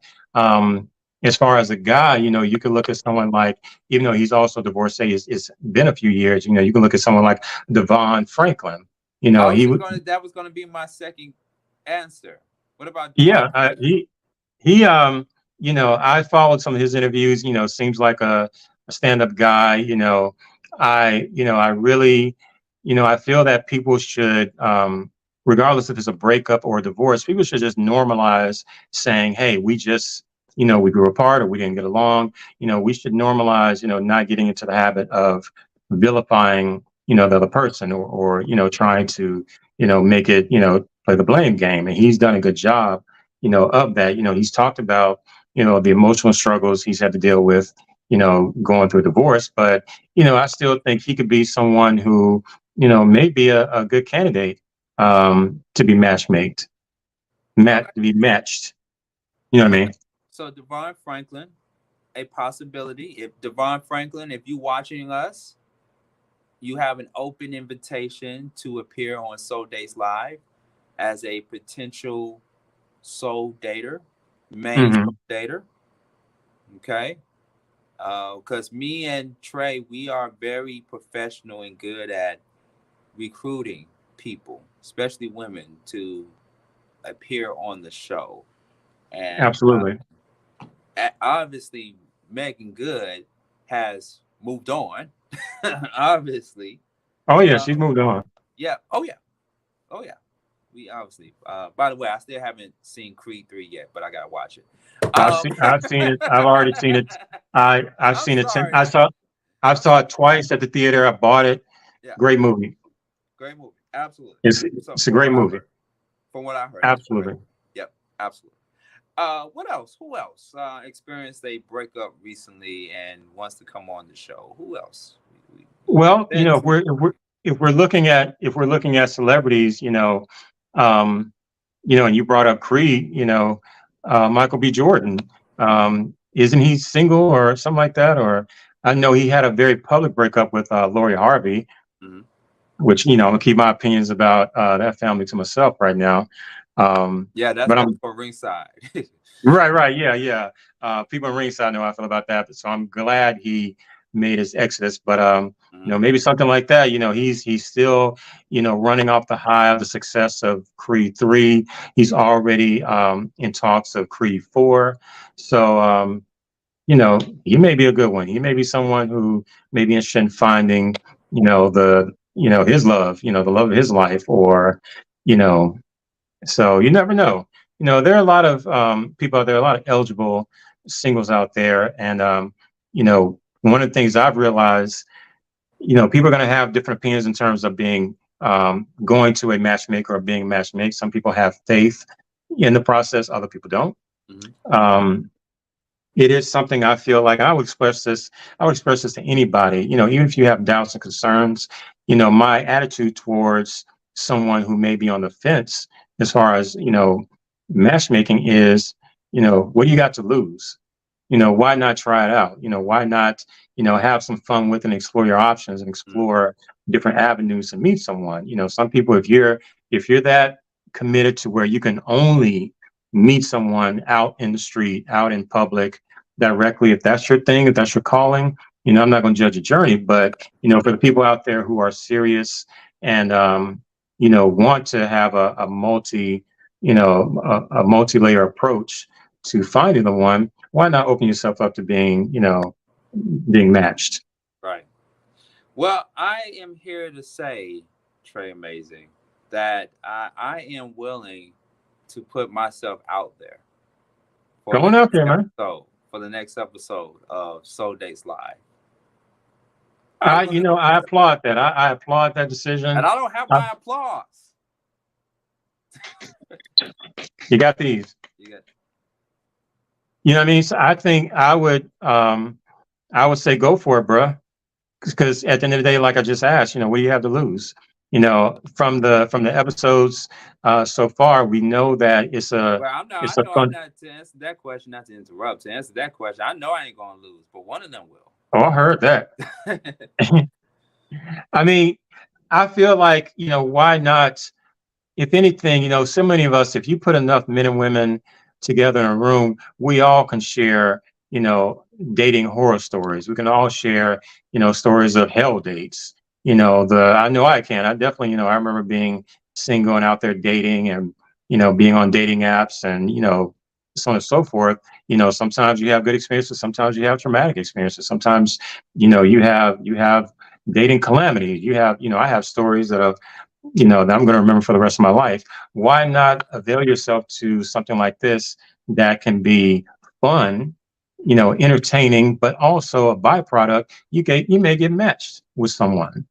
As far as a guy, you could look at someone like, even though he's also divorcee, it's been a few years, you can look at someone like Devon Franklin. That was going to be my second answer. What about Devon? Yeah, I followed some of his interviews. Seems like a stand-up guy. I really, I feel that people should, regardless if it's a breakup or a divorce, people should just normalize saying, hey, we grew apart or we didn't get along. We should normalize, not getting into the habit of vilifying, the other person, or trying to, make it, play the blame game. And he's done a good job, of that. He's talked about, the emotional struggles he's had to deal with, going through a divorce. But, I still think he could be someone who, may be a good candidate, to be to be matched. You know what I mean? So Devon Franklin, a possibility. If Devon Franklin, if you watching us, you have an open invitation to appear on Soul Dates Live as a potential soul dater, main soul dater. Okay. Because me and Trey, we are very professional and good at recruiting people, especially women, to appear on the show. And Absolutely. Obviously, Megan Good has moved on. Obviously. Oh yeah, she's moved on. Yeah. Oh yeah. Oh yeah. We obviously. By the way, I still haven't seen Creed 3 yet, but I gotta watch it. I've seen it. I've already seen it. I've seen it. Sorry. I saw it twice at the theater. I bought it. Yeah. Great movie. Great movie. Absolutely. It's a great movie. From what I heard. Absolutely. Yep. Absolutely. What else? Who else experienced a breakup recently and wants to come on the show? Who else? Well, if we're looking at celebrities, and you brought up Creed, Michael B. Jordan, isn't he single or something like that? Or I know he had a very public breakup with Lori Harvey, which I'm gonna keep my opinions about that family to myself right now. Yeah, that's for ringside. Right. Yeah. People in ringside know how I feel about that. So I'm glad he made his exodus. But maybe something like that. He's still, running off the high of the success of Creed 3. He's already in talks of Creed 4. So he may be a good one. He may be someone who may be interested in finding, his love, the love of his life, or, so you never know. There are a lot of people out there, a lot of eligible singles out there. And, one of the things I've realized, people are going to have different opinions in terms of being going to a matchmaker or being matchmade. Some people have faith in the process. Other people don't. It is something I feel like I would express this to anybody, even if you have doubts and concerns, my attitude towards someone who may be on the fence as far as, matchmaking is, what do you got to lose? Why not try it out? Why not, have some fun with and explore your options and explore different avenues to meet someone? Some people, if you're that committed to where you can only meet someone out in the street, out in public, directly, if that's your thing, if that's your calling, I'm not going to judge your journey, but, for the people out there who are serious and, want to have a multi-layer approach to finding the one, why not open yourself up to being matched? Right. Well, I am here to say, Trey Amazing, that I am willing to put myself out there. Going out there, man. For the next episode of Soul Dates Live. I applaud that. I applaud that decision. And I don't have my applause. You got these. You know what I mean? So I think I would say go for it, bruh. Because at the end of the day, like I just asked, what do you have to lose? From the episodes so far, we know that it's a. Well, I'm not to answer that question, not to interrupt. To answer that question, I know I ain't gonna lose, but one of them will. Oh, I heard that. I mean, I feel like why not? If anything, so many of us, if you put enough men and women together in a room, we all can share, dating horror stories. We can all share, stories of hell dates. I know I can. I definitely, I remember being single and out there dating and, being on dating apps and, so on and so forth. Sometimes you have good experiences, sometimes you have traumatic experiences, sometimes you have dating calamity. I have stories that have that I'm going to remember for the rest of my life. Why not avail yourself to something like this that can be fun, entertaining, but also a byproduct? You may get matched with someone,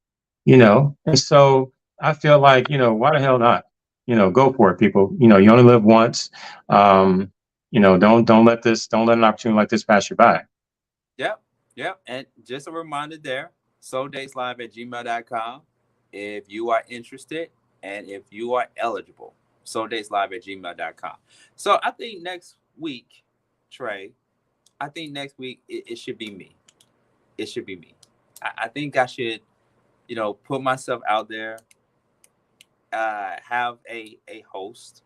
and so I feel like, why the hell not? Go for it, people. You only live once. Don't let an opportunity like this pass you by. Yep. Yep. And just a reminder there, souldateslive@gmail.com. If you are interested and if you are eligible, souldateslive@gmail.com. So I think next week, Trey, I think next week it should be me. It should be me. I think I should, put myself out there, have a host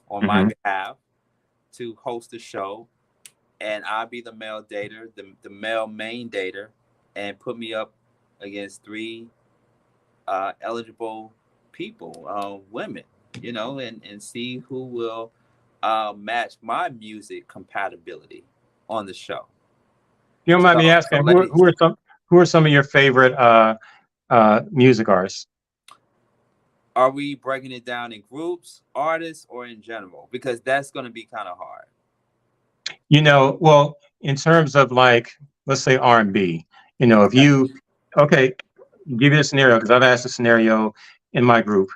on my behalf to host the show, and I'll be the male dater, the male main dater, and put me up against three eligible people, women, and see who will match my music compatibility on the show. You don't mind me So asking, ladies, who are some of your favorite music artists? are we breaking it down in groups, artists, or in general? Because that's going to be kind of hard. Well, in terms of, like, let's say R&B, if Okay. okay, give you a scenario, because I've asked a scenario in my group.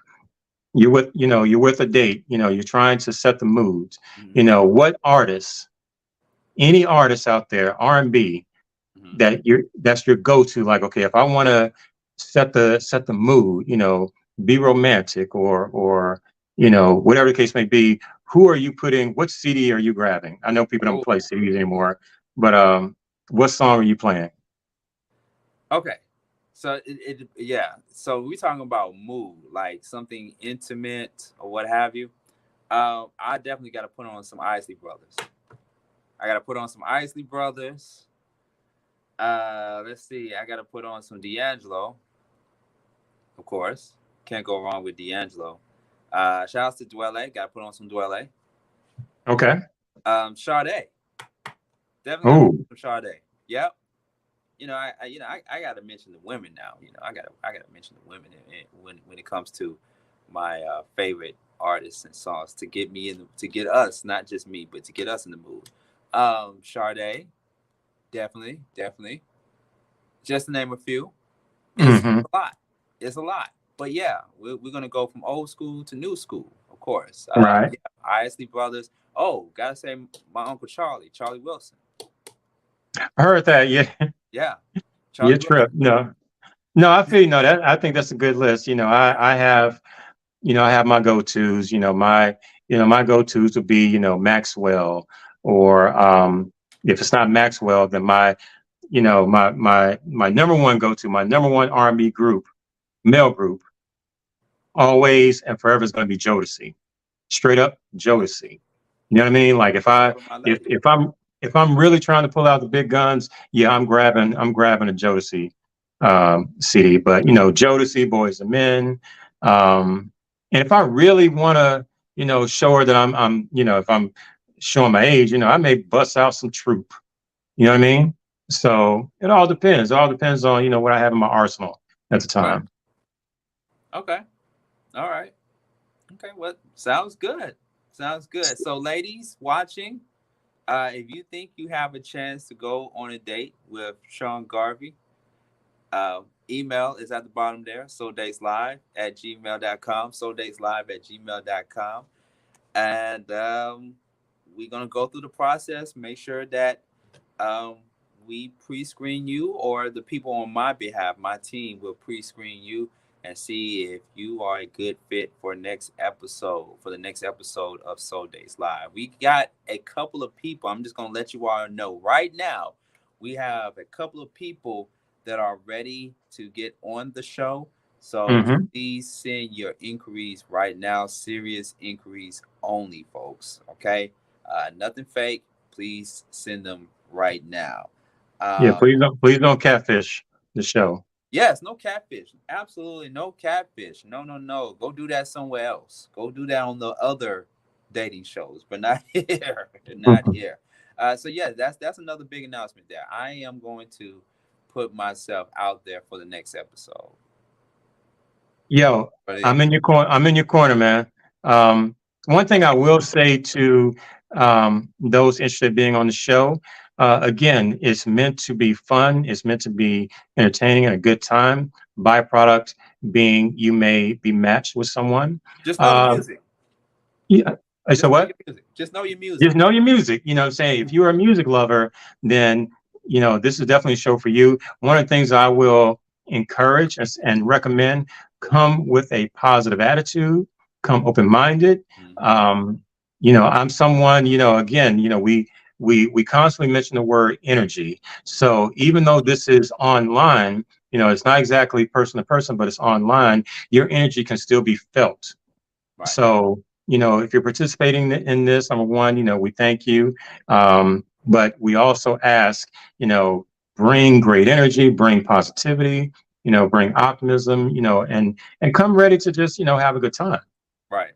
You're with a date, you're trying to set the mood. Mm-hmm. What artists, any artists out there, R&B, Mm-hmm. that's your go-to, like, okay, if I want to set the mood, be romantic, or whatever the case may be, who are you putting, what CD are you grabbing? I know people don't Oh, play CDs anymore, but what song are you playing? okay. So yeah. So we're talking about mood, like something intimate or what have you. I definitely got to put on some Isley Brothers. I got to put on some Isley Brothers. Let's see. I got to put on some D'Angelo, of course. Can't go wrong with D'Angelo. Shout out to Dwelle. Got to put on some Dwelle. Okay. Sade. Definitely got to Oh, put on some Sade. Yep. I got to mention the women now. I got to mention the women when it comes to my favorite artists and songs to get me to get us, not just me, but to get us in the mood. Sade, definitely. Just to name a few. It's mm-hmm. a lot. It's a lot. But yeah, we're gonna go from old school to new school, of course. Right. Yeah, Isley Brothers. Oh, gotta say my uncle Charlie Wilson. I heard that. Yeah. Yeah, Your Charlie Wilson. trip. No, I feel, that I think that's a good list. I have my go-tos. My go-tos would be, Maxwell, or if it's not Maxwell, then my number one go-to, my number one R&B group, male group, always and forever, is going to be Jodeci. Straight up Jodeci. You know what I mean? Like, if Shout I out to my if lady. if I'm if I'm really trying to pull out the big guns, yeah, I'm grabbing a Jodeci CD. But Jodeci, Boys and Men. Um, and if I really want to, show her that if I'm showing my age, I may bust out some Troop. You know what I mean? So it all depends. It all depends on, what I have in my arsenal at the Right. time. Okay. All right. Okay. Well, sounds good. Sounds good. So, ladies watching, if you think you have a chance to go on a date with Sean Garvey, email is at the bottom there, souldateslive@gmail.com, souldateslive@gmail.com. And we're going to go through the process, make sure that um, we pre-screen you, or the people on my behalf, my team will pre-screen you and see if you are a good fit for the next episode of Soul Dates Live. We got a couple of people. I'm just going to let you all know right now. We have a couple of people that are ready to get on the show. So Hmm. please send your inquiries right now. Serious inquiries only, folks. Okay. Nothing fake. Please send them right now. Yeah, Um, please don't catfish the show. yes, no catfish. Absolutely no catfish. No, no, no. Go do that somewhere else. Go do that on the other dating shows, but not here, not here. So yeah, that's another big announcement there. I am going to put myself out there for the next episode. Yo, But yeah, I'm in your corner. I'm in your corner, man. Um, One thing I will say to those interested in being on the show, again, it's meant to be fun. It's meant to be entertaining and a good time. Byproduct being you may be matched with someone. just know the Uh, music. yeah. So Just know what? your music. Just know your music. Just know your music. You know what I'm saying? If you're a music lover, then, this is definitely a show for you. One of the things I will encourage and recommend, come with a positive attitude, come open-minded. Mhm. Um, I'm someone, again, we constantly mention the word energy. So even though this is online, it's not exactly person to person, but it's online, your energy can still be felt. Right, So, if you're participating in this, number one, we thank you. But we also ask, bring great energy, bring positivity, bring optimism, and come ready to just, have a good time. right.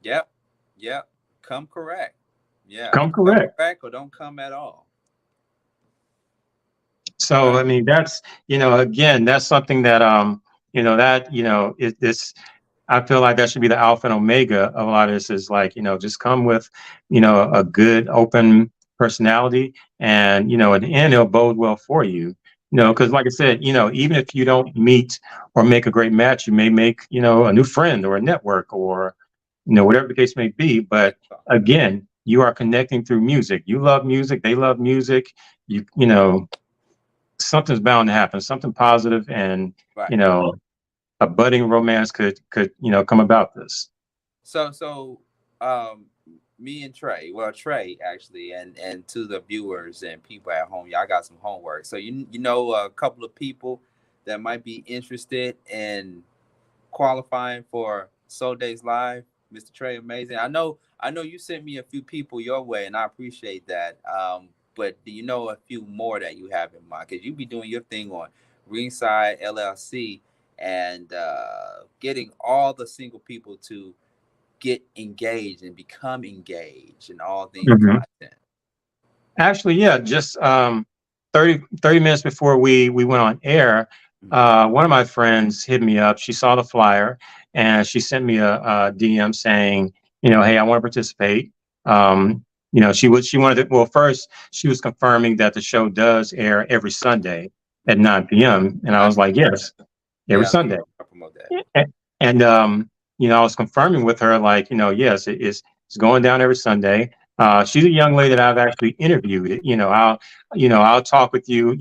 Yep, yep. Come correct. Yeah, Come come correct. correct or don't come at all. So, Right, I mean, that's, again, that's something that, it's, I feel like that should be the alpha and omega of a lot of this is like, just come with, a good open personality and, at the end, it'll bode well for you. Because like I said, even if you don't meet or make a great match, you may make, a new friend or a network or, whatever the case may be. But again, you are connecting through music. You love music. They love music. Something's bound to happen, something positive, and, right. you know, a budding romance could come about this. So um me and Trey, well Trey actually, and to the viewers and people at home, y'all got some homework. So you know a couple of people that might be interested in qualifying for Soul Days Live, Mr. Trey Amazing. I know you sent me a few people your way and I appreciate that. But do you know a few more that you have in mind? Because you be doing your thing on Ringside LLC and getting all the single people to get engaged and become engaged in all things Mhm. content. Actually, yeah, just 30 minutes before we went on air, Mhm. one of my friends hit me up. She saw the flyer and she sent me a DM saying, hey, I want to participate. She wanted to, well, first she was confirming that the show does air every Sunday at Mhm. 9 p.m. And I I, was like, yes, every yeah, Sunday. I promote that. And I was confirming with her, like, yes, it's going down every Sunday. She's a young lady that I've actually interviewed. I'll talk with you,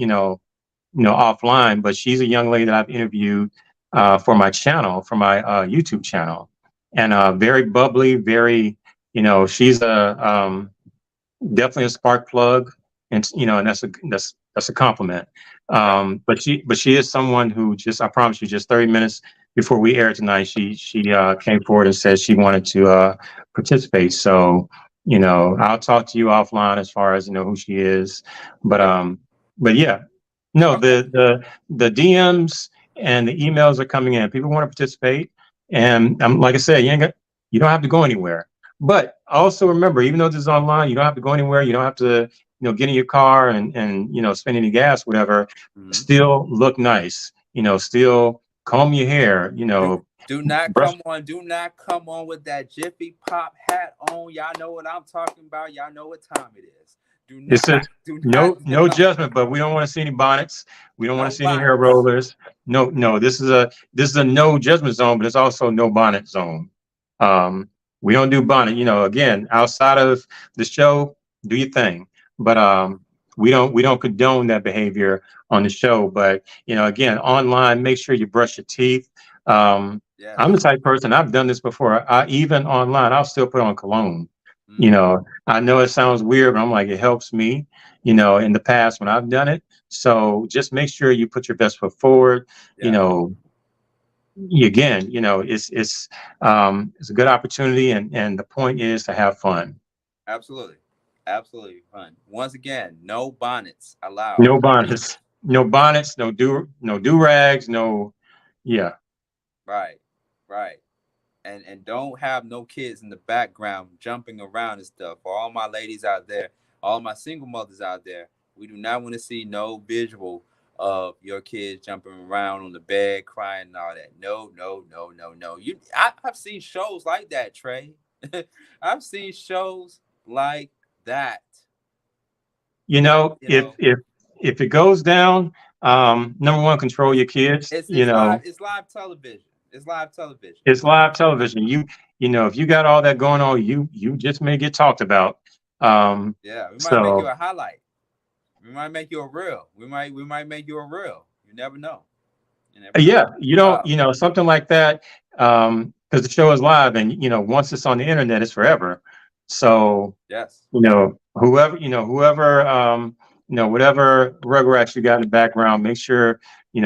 offline, but she's a young lady that I've interviewed for my channel, for my YouTube channel, and very bubbly, very, she's a definitely a spark plug, and and that's a compliment. Right. But she is someone who, just, I promise you, just 30 minutes before we aired tonight, she came forward and said she wanted to participate. So I'll talk to you offline as far as who she is, but Okay. yeah, no, Okay. the DMs and the emails are coming in. People want to participate, and like I said, you don't have to go anywhere. But also remember, even though this is online, you don't have to go anywhere. You don't have to, get in your car and spend any gas, whatever. Mhm. Still look nice. Still comb your hair. Do Brush. do not come on with that Jiffy Pop hat on. Y'all know what I'm talking about. Y'all know what time it is. Do It's not just do no not no judgment, but we don't want to see any bonnets. We don't want no to see any hair bonnets. rollers. No, no. This is a no judgment zone, but it's also no bonnet zone. Um, we don't do bonnet. Again, outside of the show, do your thing. But we don't condone that behavior on the show. But again, online, make sure you brush your teeth. I'm the Yes. type of person, I've done this before. Even online, I'll still put on cologne. Mm, I know it sounds weird, but I'm like, it helps me, in the past when I've done it. So just make sure you put your best foot forward. You yeah. know, again, it's a good opportunity, and the point is to have fun. Absolutely. Absolutely fun. Once again, no bonnets allowed. No bonnets, no bonnets, no do rags, no, yeah. Right. Right. and don't have no kids in the background jumping around and stuff. For all my ladies out there, all my single mothers out there, we do not want to see no visual of your kids jumping around on the bed, crying and all that. No, no, no, no, no. I've seen shows like that, Trey. I've seen shows like that. You know, You if know, if if it goes down, number one, control your kids. You it's live. know, It's live television. It's live television. it's live television. You know, if you got all that going on, you just may get talked about. Yeah, we might make you So a highlight. We might make you a reel. We might make you a reel. You never know. You never know. yeah, you don't, Oh, you know, something like that, because the show is live, and you know, once it's on the internet, it's forever. So yes. whoever, whatever rugrats you got in the background, make sure,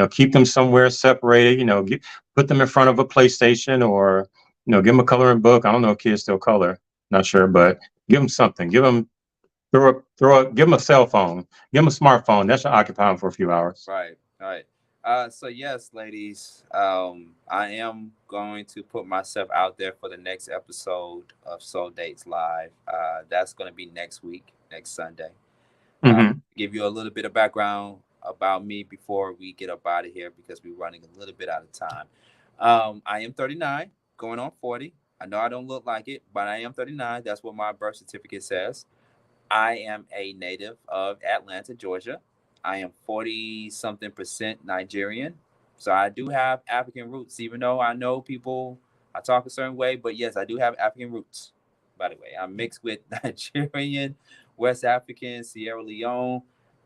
keep them somewhere separated, put them in front of a PlayStation, or, give them a coloring book. I don't know if kids still color, not sure, but give them something. Give them a cell phone, give them a smartphone. That should occupy them for a few hours. Right. Right. So yes, ladies, I am going to put myself out there for the next episode of Soul Dates Live. That's going to be next week, next Sunday. Hmm. Give you a little bit of background about me before we get up out of here because we're running a little bit out of time. I am 39, going on 40. I know I don't look like it, but I am 39. That's what my birth certificate says. I am a native of Atlanta, Georgia. I am 40 something percent Nigerian. So I do have African roots, even though I know people, I talk a certain way, but yes, I do have African roots. By the way, I'm mixed with Nigerian, West African, Sierra Leone,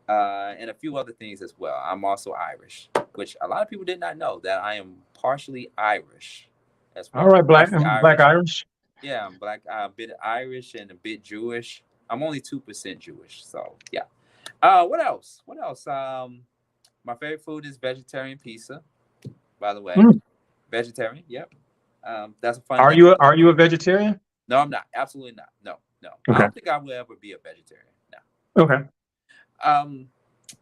and a few other things as well. I'm also Irish, which a lot of people did not know that I am partially Irish as All well. right, Partially Black Irish. Irish. Yeah, I'm black, a bit Irish and a bit Jewish. I'm only 2% Jewish, so yeah. What else? What else? My favorite food is vegetarian pizza. By the way, Mm. vegetarian. Yep. That's a fun Are thing. you a vegetarian? No, I'm not. Absolutely not. No, no. I Okay. don't think I will ever be a vegetarian. No. Okay. Um,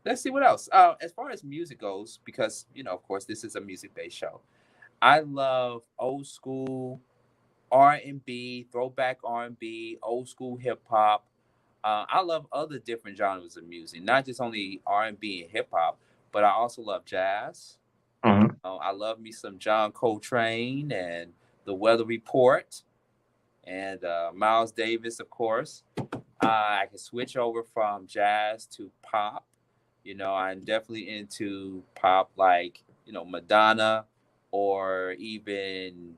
let's see what else. As far as music goes, because of course, this is a music-based show. I love old school R&B, throwback R&B, old school hip hop. I love other different genres of music, not just only R&B and hip hop, but I also love jazz. Mhm. I love me some John Coltrane and The Weather Report and Miles Davis, of course. I can switch over from jazz to pop. I'm definitely into pop like Madonna or even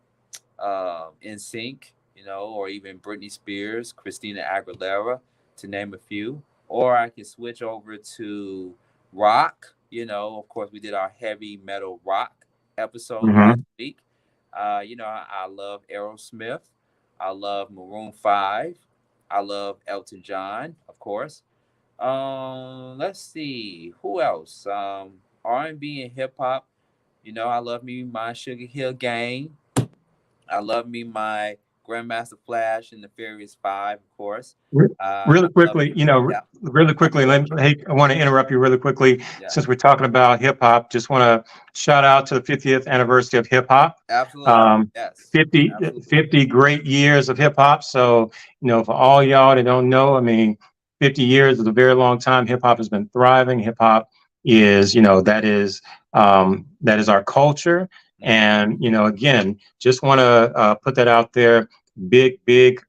In Sync, or even Britney Spears, Christina Aguilera, to name a few. Or I can switch over to rock. Of course, we did our heavy metal rock episode last Mhm. week. I love Aerosmith. I love Maroon 5. I love Elton John, of course. Let's see who else. R&B and hip hop. I love me my Sugar Hill Gang. I love me my Grandmaster Flash and the Furious Five, of course. Re- I Really love quickly, yeah, really quickly, hey, I want to interrupt you really quickly. yeah, Since we're talking about hip hop, just want to shout out to the 50th anniversary of hip hop. absolutely, Um, yes, 50, absolutely, 50 great years of hip hop. So, for all y'all that don't know, I mean, 50 years is a very long time. Hip hop has been thriving. Hip hop is, that is our culture. hmm And, again, just want to put that out there. Big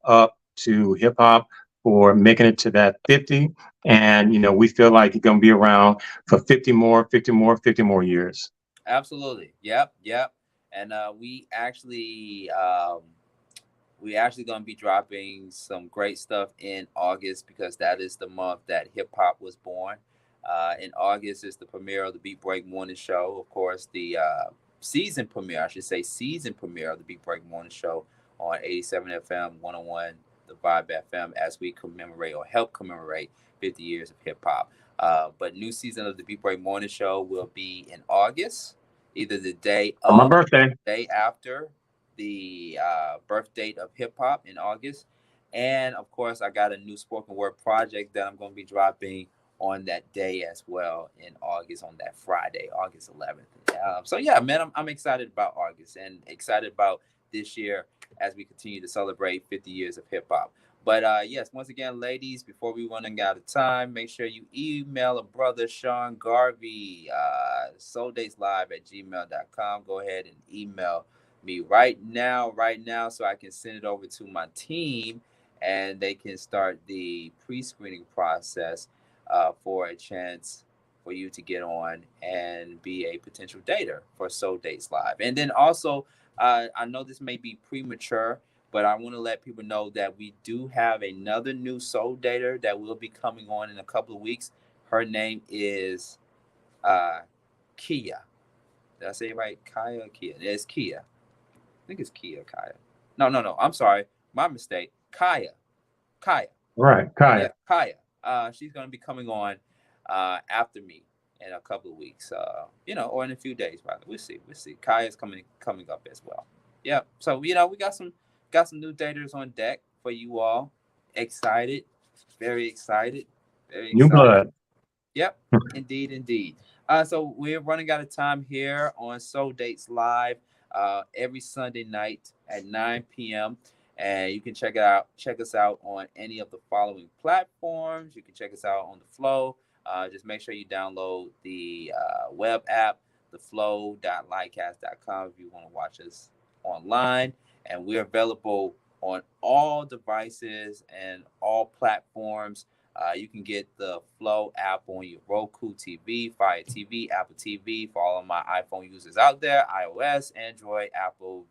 up to hip hop for making it to that 50. And, we feel like it's going to be around for 50 more years. absolutely, yep, yep. And we actually gonna be dropping some great stuff in August because that is the month that hip hop was born. In August is the premiere of the Beat Break Morning Show. Of course, the season premiere, I should say, season premiere of the Beat Break Morning Show on 87 FM, 101, the Vibe FM, as we commemorate or help commemorate 50 years of hip hop. But new season of the Beat Break Morning Show will be in August, either the day On my of, birthday. day after the birth date of hip hop in August. And of course, I got a new spoken word project that I'm going to be dropping on that day as well in August, on that Friday, August 11th. So yeah, man, I'm excited about August and excited about this year as we continue to celebrate 50 years of hip hop. But yes, once again, ladies, before we run out of time, make sure you email a brother, Sean Garvey, souldateslive@gmail.com. Go ahead and email me right now, so I can send it over to my team and they can start the pre-screening process for a chance for you to get on and be a potential dater for Soul Dates Live. And then also, I know this may be premature, but I want to let people know that we do have another new soul dater that will be coming on in a couple of weeks. Her name is Kia. Did I say it right? Kaya, Kia. It's Kia. I think it's Kia, Kaya. No. I'm sorry. My mistake. Kaya. Right, Kaya. Yeah, Kaya. She's going to be coming on after me in a couple of weeks, or in a few days, rather. We'll see. Kaya's coming up as well. Yeah. So we got some new daters on deck for you all. Excited, very excited, very excited. New blood. Yep, indeed. So we're running out of time here on Soul Dates Live every Sunday night at 9 p.m. And you can check us out on any of the following platforms. You can check us out on the Flow. Just make sure you download the web app, theflow.lightcast.com, if you want to watch us online. And we're available on all devices and all platforms. You can get the Flow app on your Roku TV, Fire TV, Apple TV for all of my iPhone users out there, iOS, Android, Apple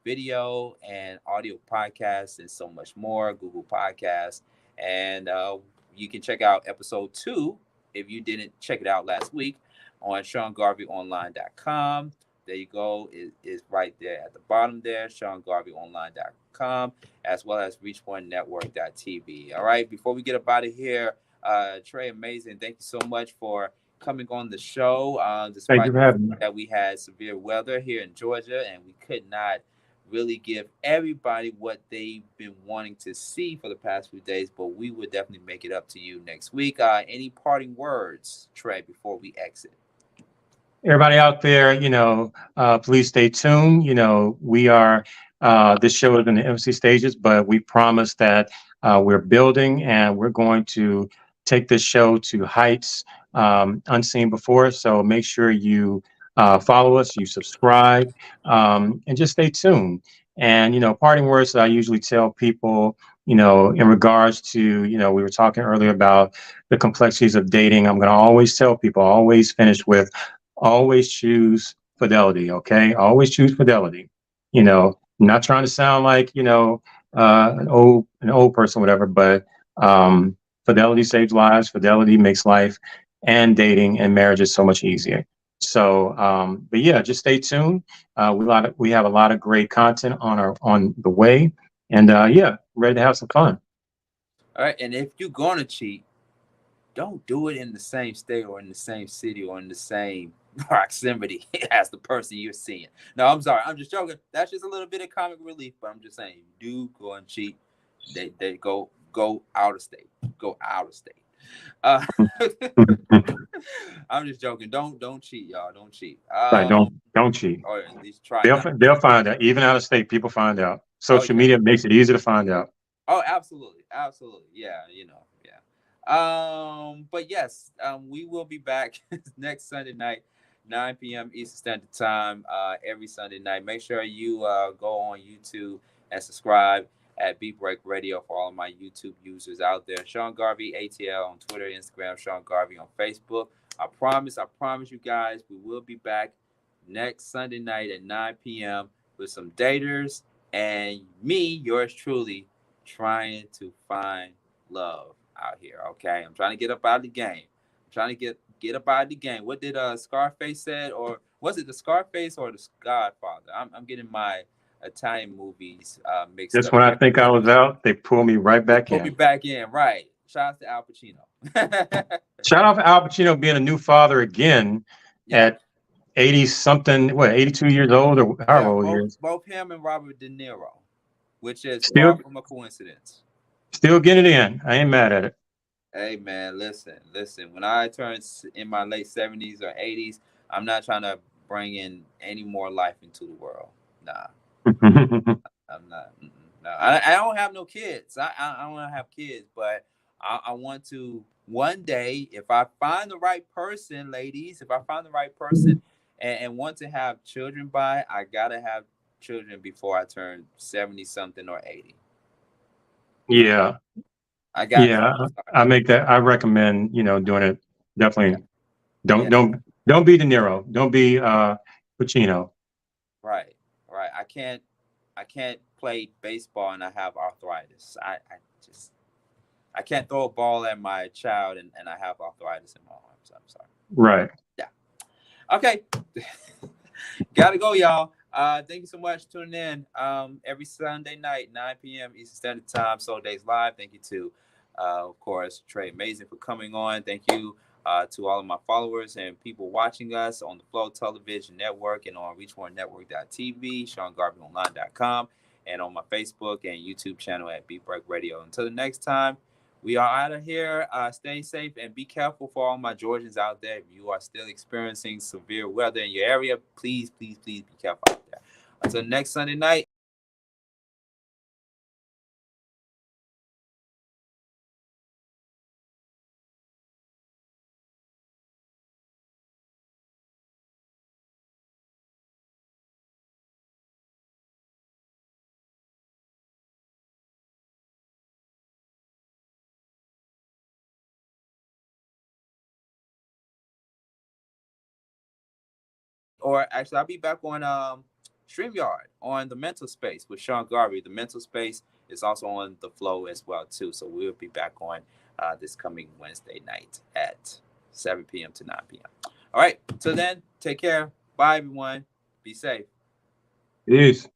video and audio podcasts, and so much more, Google Podcasts. And you can check out episode 2 if you didn't check it out last week on SeanGarveyOnline.com. There you go. It's right there at the bottom there, SeanGarveyOnline.com, as well as ReachOneNetwork.tv. All right, before we get up out of here, Trey, amazing. Thank you so much for coming on the show. Thank you for having me. That we had severe weather here in Georgia, and we could not really give everybody what they've been wanting to see for the past few days, but we will definitely make it up to you next week. Any parting words, Trey, before we exit? Everybody out there, please stay tuned. We are, this show is in the MC stages, but we promise that we're building and we're going to take this show to heights unseen before. So make sure you follow us, you subscribe, and just stay tuned. And, parting words that I usually tell people, in regards to, we were talking earlier about the complexities of dating. I'm going to always tell people, always finish with, always choose fidelity. Okay. Always choose fidelity. Not trying to sound like, an old person, whatever, but fidelity saves lives. Fidelity makes life and dating and marriage is so much easier. So, but yeah, just stay tuned. We have a lot of great content on the way, and ready to have some fun. All right, and if you're gonna cheat, don't do it in the same state or in the same city or in the same proximity as the person you're seeing. No, I'm sorry, I'm just joking. That's just a little bit of comic relief, but I'm just saying, do go and cheat. They go out of state. Go out of state. I'm just joking. Don't cheat, y'all. Don't cheat. Right, don't cheat. Or at least try. They'll find out. Even out of state, people find out. Social media makes it easy to find out. Oh, absolutely. Yeah, but yes, we will be back next Sunday night, 9 p.m. Eastern Standard Time, every Sunday night. Make sure you go on YouTube and subscribe at Beat Break Radio for all of my YouTube users out there. Sean Garvey, ATL on Twitter, Instagram, Sean Garvey on Facebook. I promise you guys, we will be back next Sunday night at 9 p.m. with some daters and me, yours truly, trying to find love out here. Okay, I'm trying to get up out of the game. I'm trying to get up out of the game. What did Scarface said, or was it the Scarface or the Godfather? I'm getting my Italian movies mixed up. Just when I think I was out, they pull me right back in. Pull me back in, right? Shout out to Al Pacino. Shout out to Al Pacino being a new father again at 80 something, 82 years old or however old he is. Both him and Robert De Niro, which is far from a coincidence. Still getting it in. I ain't mad at it. Hey man, listen. When I turn in my late 70s or 80s, I'm not trying to bring in any more life into the world. Nah. I'm not. No, I don't have no kids. I don't have kids, but I want to one day, if I find the right person, ladies, if I find the right person and want to have children by, I gotta have children before I turn 70 something or 80. Yeah. I got to. Yeah. I make that. I recommend, doing it. Yeah. Definitely. Don't, Yeah. don't be De Niro. Don't be, Pacino. Right. Right. I can't play baseball and I have arthritis. Just I can't throw a ball at my child and I have arthritis in my arms. I'm sorry. Right. Yeah. Okay. Gotta go, y'all. Thank you so much for tuning in. Every Sunday night, 9 p.m. Eastern Standard Time, Soul Days Live. Thank you to, of course, Trey Amazing for coming on. Thank you to all of my followers and people watching us on the Flow Television Network and on ReachOneNetwork.tv, SeanGarveyOnline.com, and on my Facebook and YouTube channel at Beat Break Radio. Until the next time, we are out of here. Stay safe and be careful for all my Georgians out there. If you are still experiencing severe weather in your area, please, please, please be careful out there. Until next Sunday night. Or actually, I'll be back on StreamYard on the Mental Space with Sean Garvey. The Mental Space is also on the Flow as well too. So we'll be back on this coming Wednesday night at 7 p.m. to 9 p.m. All right. Till then, take care. Bye, everyone. Be safe. Peace.